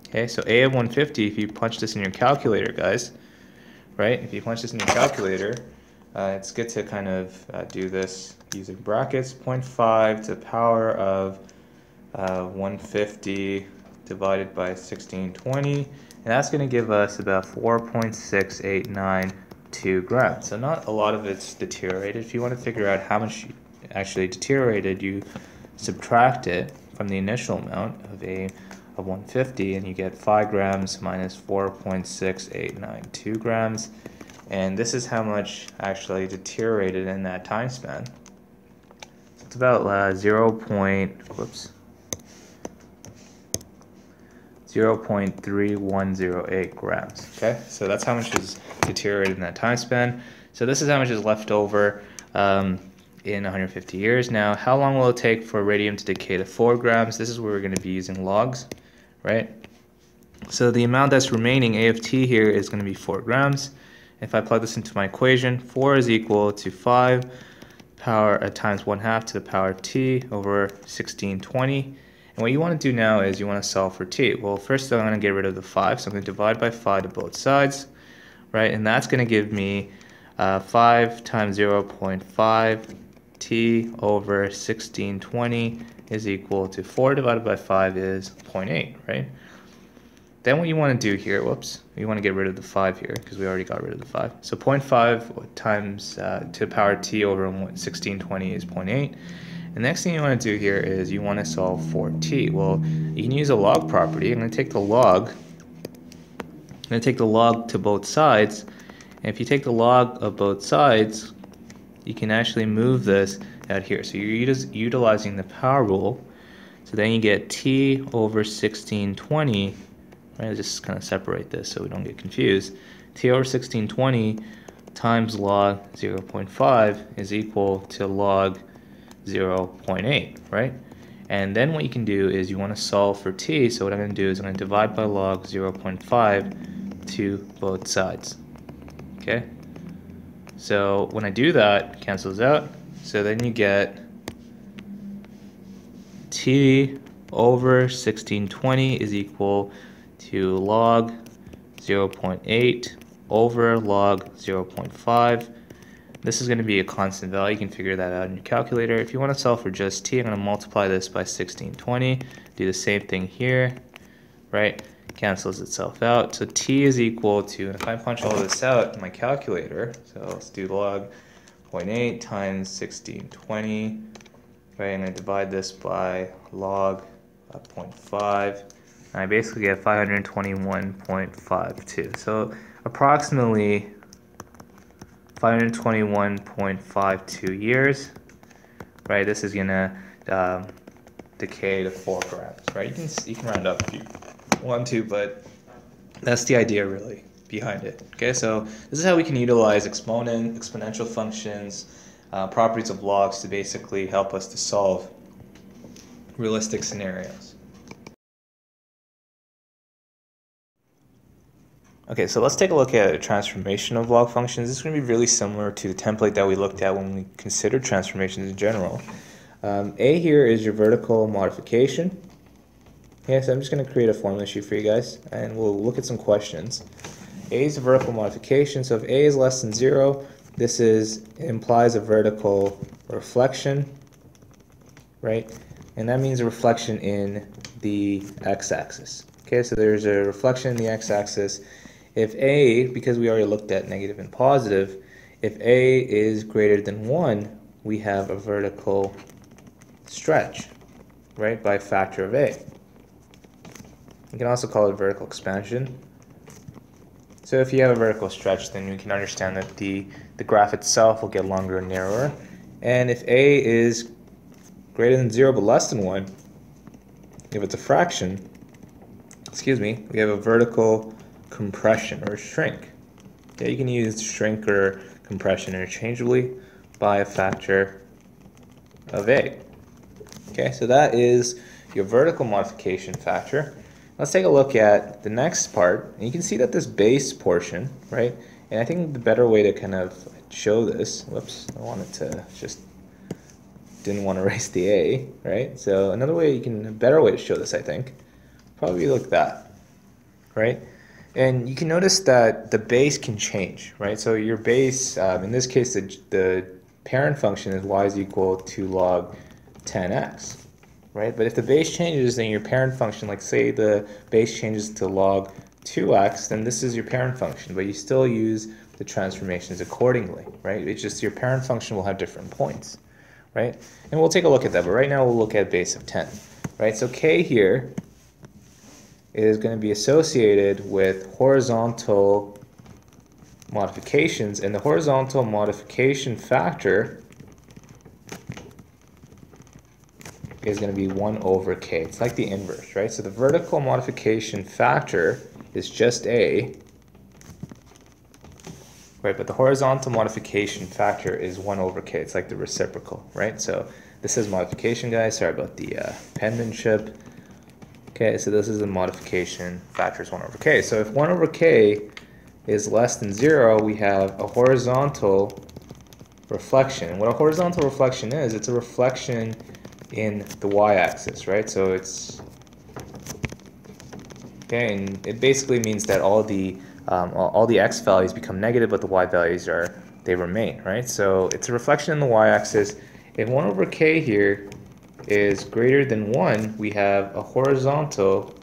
Okay, so A of 150, if you punch this in your calculator, guys, right? If you punch this in your calculator, it's good to kind of do this using brackets. 0.5 to the power of 150 divided by 1620, and that's going to give us about 4.6892 grams. So not a lot of it's deteriorated. If you want to figure out how much actually deteriorated, you subtract it from the initial amount of A of 150, and you get 5 grams minus 4.6892 grams, and this is how much actually deteriorated in that time span. So it's about 0.3108 grams. Okay, so that's how much is deteriorated in that time span. So this is how much is left over in 150 years. Now, how long will it take for radium to decay to 4 grams? This is where we're going to be using logs, right? So the amount that's remaining, A of t here, is going to be 4 grams. If I plug this into my equation, 4 is equal to 5 power times 1/2 to the power of t over 1620. And what you want to do now is you want to solve for t. Well, first I'm going to get rid of the 5, so I'm going to divide by 5 to both sides, right? And that's going to give me 5 times 0.5 t over 1620 is equal to 4 divided by 5 is 0.8, right? Then what you want to do here, you want to get rid of the 5 here because we already got rid of the 5. So 0.5 times to the power t over 1620 is 0.8. The next thing you want to do here is you want to solve for t. Well, you can use a log property. I'm going to take the log. I'm going to take the log to both sides. And if you take the log of both sides, you can actually move this out here. So you're utilizing the power rule. So then you get t over 1620. Right, just kind of separate this so we don't get confused. T over 1620 times log 0.5 is equal to log 0.8, right? And then what you can do is you want to solve for t. So what I'm going to do is I'm going to divide by log 0.5 to both sides. Okay? So when I do that, it cancels out. So then you get t over 1620 is equal to log 0.8 over log 0.5. This is going to be a constant value. You can figure that out in your calculator. If you want to solve for just t, I'm going to multiply this by 1620. Do the same thing here, right? Cancels itself out. So t is equal to, and if I punch all this out in my calculator, so let's do log 0.8 times 1620, right? I'm going to divide this by log 0.5. And I basically get 521.52. So approximately 521.52 years, right? This is gonna decay to 4 grams, right? You can round up if you want to, but that's the idea really behind it. Okay, so this is how we can utilize exponential functions, properties of logs to basically help us to solve realistic scenarios. Okay, so let's take a look at a transformation of log functions. This is going to be really similar to the template that we looked at when we considered transformations in general. A here is your vertical modification. Okay, so I'm just going to create a formula sheet for you guys, and we'll look at some questions. A is a vertical modification, so if A is less than 0, this implies a vertical reflection, right? and that means a reflection in the x-axis. Okay, so there's a reflection in the x-axis. If a, because we already looked at negative and positive, if a is greater than 1, we have a vertical stretch, right, by a factor of a. You can also call it vertical expansion. So if you have a vertical stretch, then we can understand that the graph itself will get longer and narrower. And if a is greater than 0 but less than 1, if it's a fraction, we have a vertical compression or shrink. Okay, you can use shrink or compression interchangeably by a factor of a. Okay, so that is your vertical modification factor. Let's take a look at the next part. And you can see that this base portion, right? And I think the better way to kind of show this, whoops, I wanted to just, didn't want to erase the a, right? So another way a better way to show this, I think, probably like that, right? And you can notice that the base can change, right? So your base, in this case, the parent function is y is equal to log 10x, right? But if the base changes, then your parent function, like say the base changes to log 2x, then this is your parent function, but you still use the transformations accordingly, right? It's just your parent function will have different points, right? And we'll take a look at that, but right now we'll look at base of 10, right? So k here is going to be associated with horizontal modifications, and the horizontal modification factor is going to be 1 over k. It's like the inverse, right? So the vertical modification factor is just a, right? But the horizontal modification factor is 1 over k. It's like the reciprocal, right? So this is modification, guys. Sorry about the penmanship. Okay, so this is the modification factor is 1 over k. So if 1 over k is less than 0, we have a horizontal reflection. And what a horizontal reflection is, it's a reflection in the y-axis, right? So it's, okay, and it basically means that all the x values become negative, but the y values they remain, right? So it's a reflection in the y-axis. If 1 over k here is greater than 1, we have a horizontal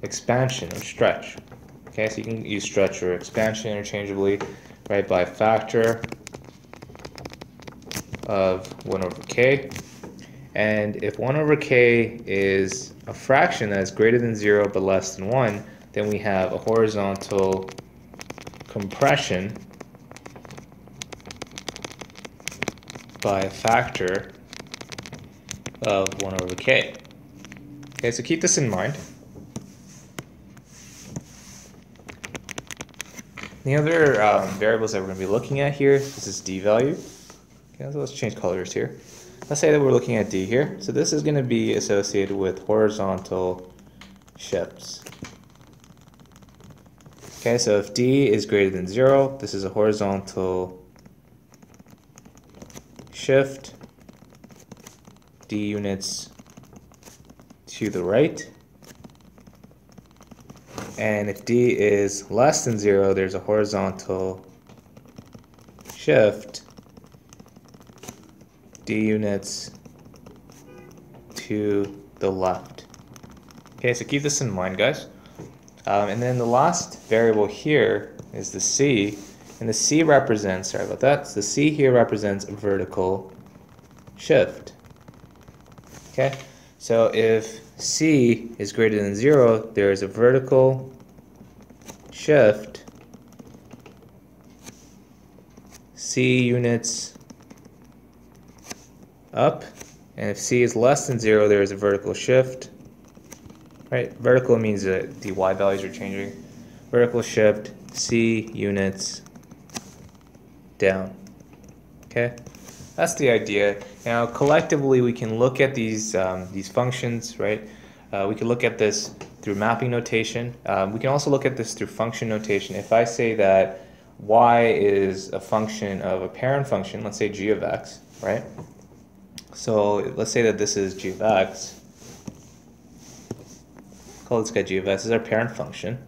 expansion or stretch. Okay, so you can use stretch or expansion interchangeably, right, by a factor of 1 over k. And if 1 over k is a fraction that is greater than 0 but less than 1, then we have a horizontal compression by a factor of 1 over k. Okay, so keep this in mind. The other variables that we're going to be looking at here, this is d value. Okay, so let's change colors here. Let's say that we're looking at d here. So this is going to be associated with horizontal shifts. Okay, so if d is greater than 0, this is a horizontal shift, d units to the right. And if d is less than 0, there's a horizontal shift, d units to the left. Okay, so keep this in mind, guys. And then the last variable here is the c, and the c represents, sorry about that, so the c here represents a vertical shift. Okay, so if c is greater than 0, there is a vertical shift, c units up, and if c is less than 0, there is a vertical shift, right? Vertical means that the y values are changing. Vertical shift, c units down. Okay, that's the idea. Now collectively we can look at these functions, right? We can look at this through mapping notation. We can also look at this through function notation. If I say that y is a function of a parent function, let's say g of x, right? So let's say that this is g of x. Call this guy g of x, this is our parent function,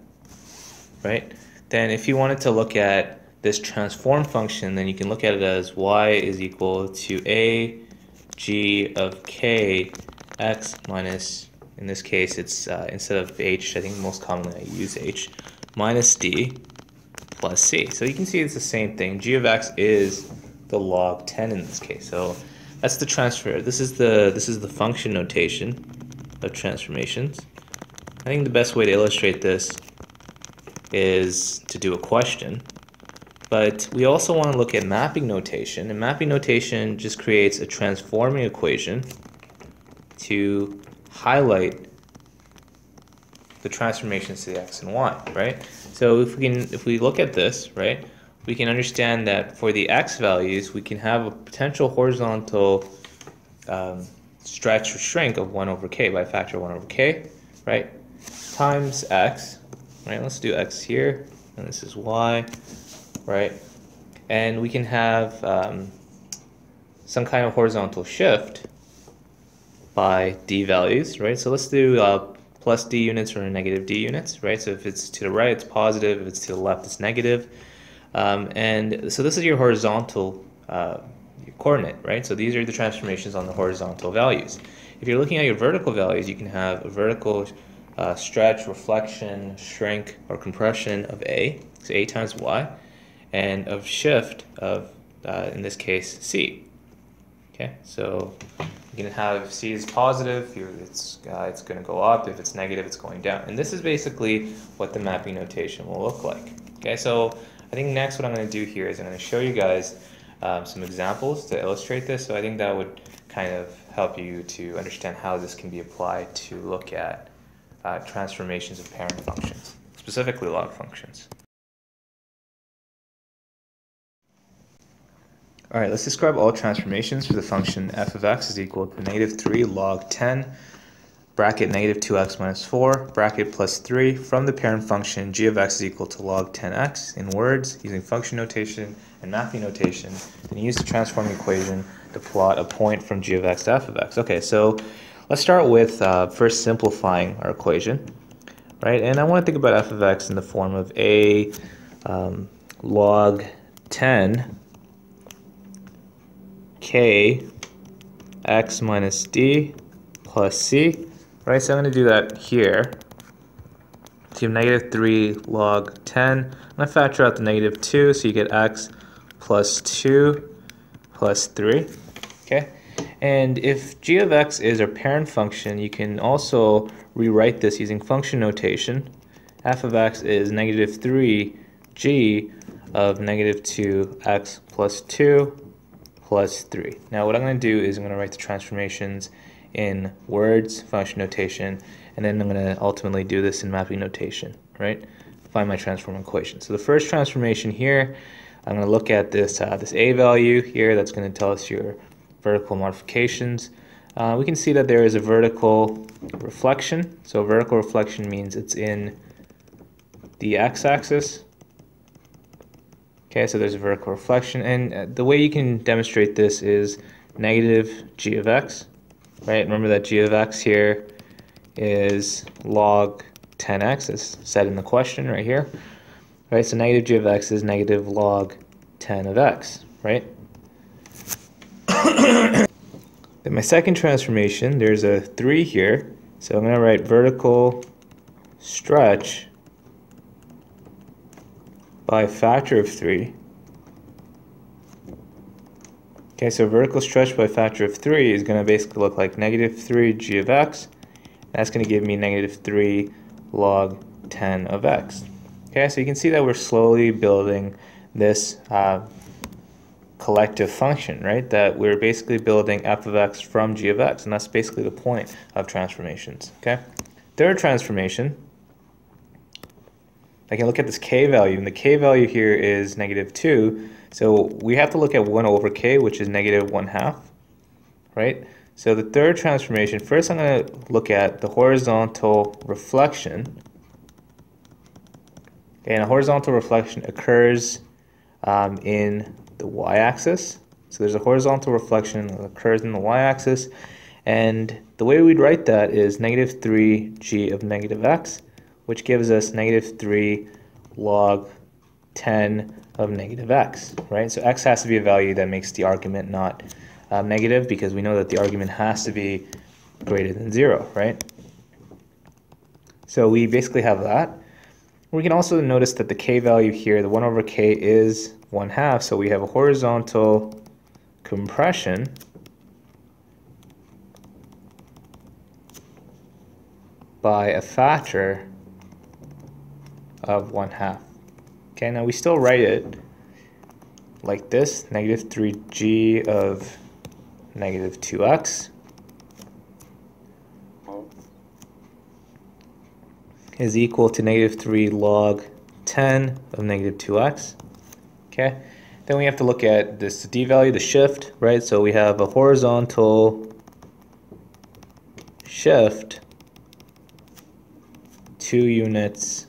right? Then if you wanted to look at this transform function, then you can look at it as y is equal to a g of k x minus, in this case it's instead of h, I think most commonly I use h, minus d plus c. So you can see it's the same thing. G of x is the log 10 in this case. So that's the transfer. This is the function notation of transformations. I think the best way to illustrate this is to do a question. But we also want to look at mapping notation, and mapping notation just creates a transforming equation to highlight the transformations to the x and y, right? So if we look at this, right, we can understand that for the x values, we can have a potential horizontal stretch or shrink of 1 over k by a factor of 1 over k, right, times x, right? Let's do x here, and this is y, right? And we can have some kind of horizontal shift by d values, right? So let's do plus d units or negative d units, right? So if it's to the right, it's positive. If it's to the left, it's negative. And so this is your horizontal your coordinate, right? So these are the transformations on the horizontal values. If you're looking at your vertical values, you can have a vertical stretch, reflection, shrink, or compression of a, so a times y, and of shift of, in this case, c. Okay, so you can have c is positive, it's going to go up. If it's negative, it's going down. And this is basically what the mapping notation will look like. Okay, so I think next what I'm going to do here is I'm going to show you guys some examples to illustrate this. So I think that would kind of help you to understand how this can be applied to look at transformations of parent functions, specifically log functions. All right, let's describe all transformations for the function f of x is equal to negative 3 log 10, bracket negative 2x minus 4, bracket plus 3 from the parent function g of x is equal to log 10x in words using function notation and mapping notation, and use the transforming equation to plot a point from g of x to f of x. Okay, so let's start with first simplifying our equation, right? And I want to think about f of x in the form of a log 10 k x minus d plus c, right? So I'm going to do that here. So you have negative 3 log 10. I'm going to factor out the negative 2, so you get x plus 2 plus 3. Okay? And if g of x is our parent function, you can also rewrite this using function notation. F of x is negative 3g of negative 2x plus 2 plus 3. Now what I'm going to do is I'm going to write the transformations in words, function notation, and then I'm going to ultimately do this in mapping notation, right? Find my transform equation. So the first transformation here, I'm going to look at this this a value here. That's going to tell us your vertical modifications. We can see that there is a vertical reflection. So vertical reflection means it's in the x-axis. Okay, so there's a vertical reflection, and the way you can demonstrate this is negative g of x, right? Remember that g of x here is log 10x, as said in the question right here, right? So negative g of x is negative log 10 of x, right? Then my second transformation, there's a 3 here, so I'm going to write vertical stretch by a factor of 3. Okay, so vertical stretch by a factor of 3 is going to basically look like negative 3 g of x. That's going to give me negative 3 log 10 of x. Okay, so you can see that we're slowly building this collective function, right? That we're basically building f of x from g of x, and that's basically the point of transformations. Okay, third transformation, I can look at this k value, and the k value here is negative 2, so we have to look at 1 over k, which is negative 1/2, right? So the third transformation, first I'm going to look at the horizontal reflection. And a horizontal reflection occurs in the y-axis. So there's a horizontal reflection that occurs in the y-axis, and the way we'd write that is negative 3g of negative x, which gives us negative 3 log 10 of negative x, right? So x has to be a value that makes the argument not negative, because we know that the argument has to be greater than 0, right? So we basically have that. We can also notice that the k value here, the 1 over k, is 1/2, so we have a horizontal compression by a factor of 1/2. Okay, now we still write it like this, negative 3g of negative 2x is equal to negative 3 log 10 of negative 2x. Okay, then we have to look at this d value, the shift, right? So we have a horizontal shift 2 units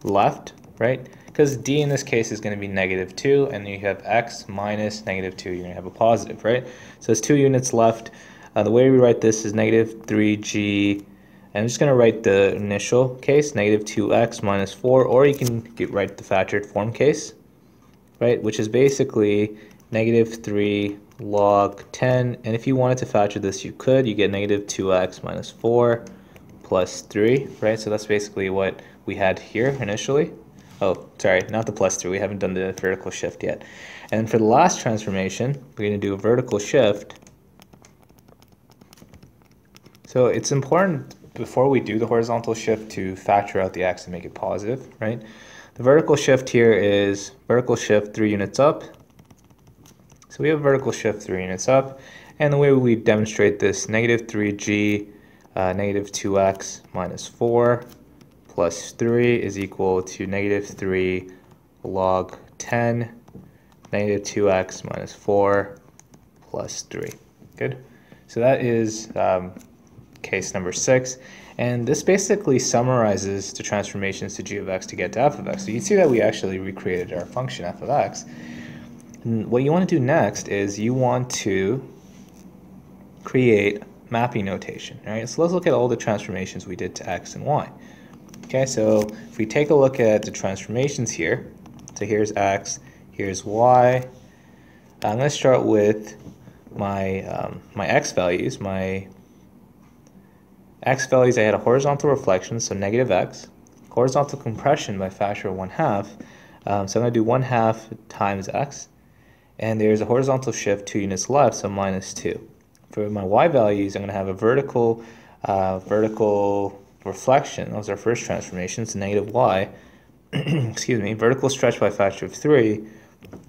left, right? Because d in this case is going to be negative 2, and you have x minus negative 2, you're going to have a positive, right? So it's 2 units left. The way we write this is negative 3g, and I'm just going to write the initial case, negative 2x minus 4, or you can write the factored form case, right? Which is basically negative 3 log 10, and if you wanted to factor this, you could. You get negative 2x minus 4 plus 3, right? So that's basically what we had here initially. Oh, sorry, not the plus 3. We haven't done the vertical shift yet. And for the last transformation, we're going to do a vertical shift. So it's important before we do the horizontal shift to factor out the x and make it positive, right? The vertical shift here is vertical shift 3 units up. So we have vertical shift 3 units up. And the way we demonstrate this, negative 3g, negative 2x minus 4 plus 3 is equal to negative 3 log 10, negative 2x minus 4 plus 3. Good. So that is case number 6. And this basically summarizes the transformations to g of x to get to f of x. So you can see that we actually recreated our function f of x. And what you want to do next is you want to create mapping notation. All right, so let's look at all the transformations we did to x and y. Okay, so if we take a look at the transformations here, so here's x, here's y. I'm going to start with my my x values. My x values, I had a horizontal reflection, so negative x, horizontal compression by a factor of 1/2. So I'm going to do 1/2 times x, and there's a horizontal shift 2 units left, so minus 2. For my y values, I'm going to have a vertical reflection. That was our first transformation, so negative y, excuse me, vertical stretch by a factor of 3,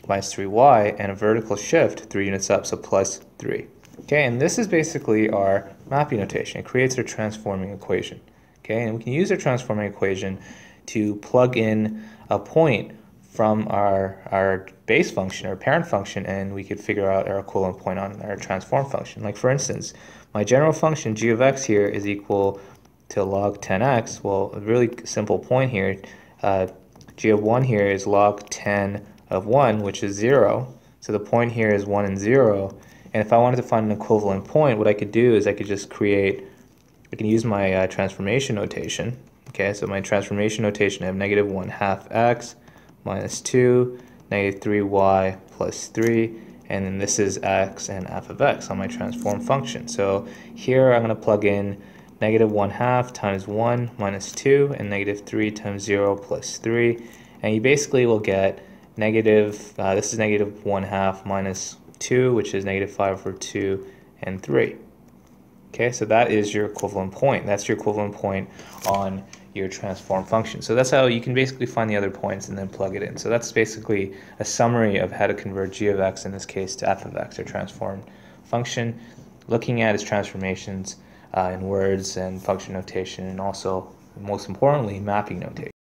minus 3y, and a vertical shift 3 units up, so plus 3. Okay, and this is basically our mapping notation. It creates our transforming equation. Okay, and we can use our transforming equation to plug in a point from our base function, our parent function, and we could figure out our equivalent point on our transform function. Like for instance, my general function g of x here is equal to log 10x. Well, a really simple point here, g of 1 here is log 10 of 1, which is 0. So the point here is 1 and 0. And if I wanted to find an equivalent point, what I could do is I could just create, I can use my transformation notation. Okay, so my transformation notation, I have negative 1/2 x minus 2, negative 3y plus 3, and then this is x and f of x on my transform function. So here I'm going to plug in negative 1/2 times 1 minus 2, and negative 3 times 0 plus 3, and you basically will get negative, this is negative 1/2 minus 2, which is negative 5 over 2 and 3. Okay, so that is your equivalent point. That's your equivalent point on your transform function. So that's how you can basically find the other points and then plug it in. So that's basically a summary of how to convert g of x, in this case, to f of x, or transform function, looking at its transformations in words and function notation, and also, most importantly, mapping notation.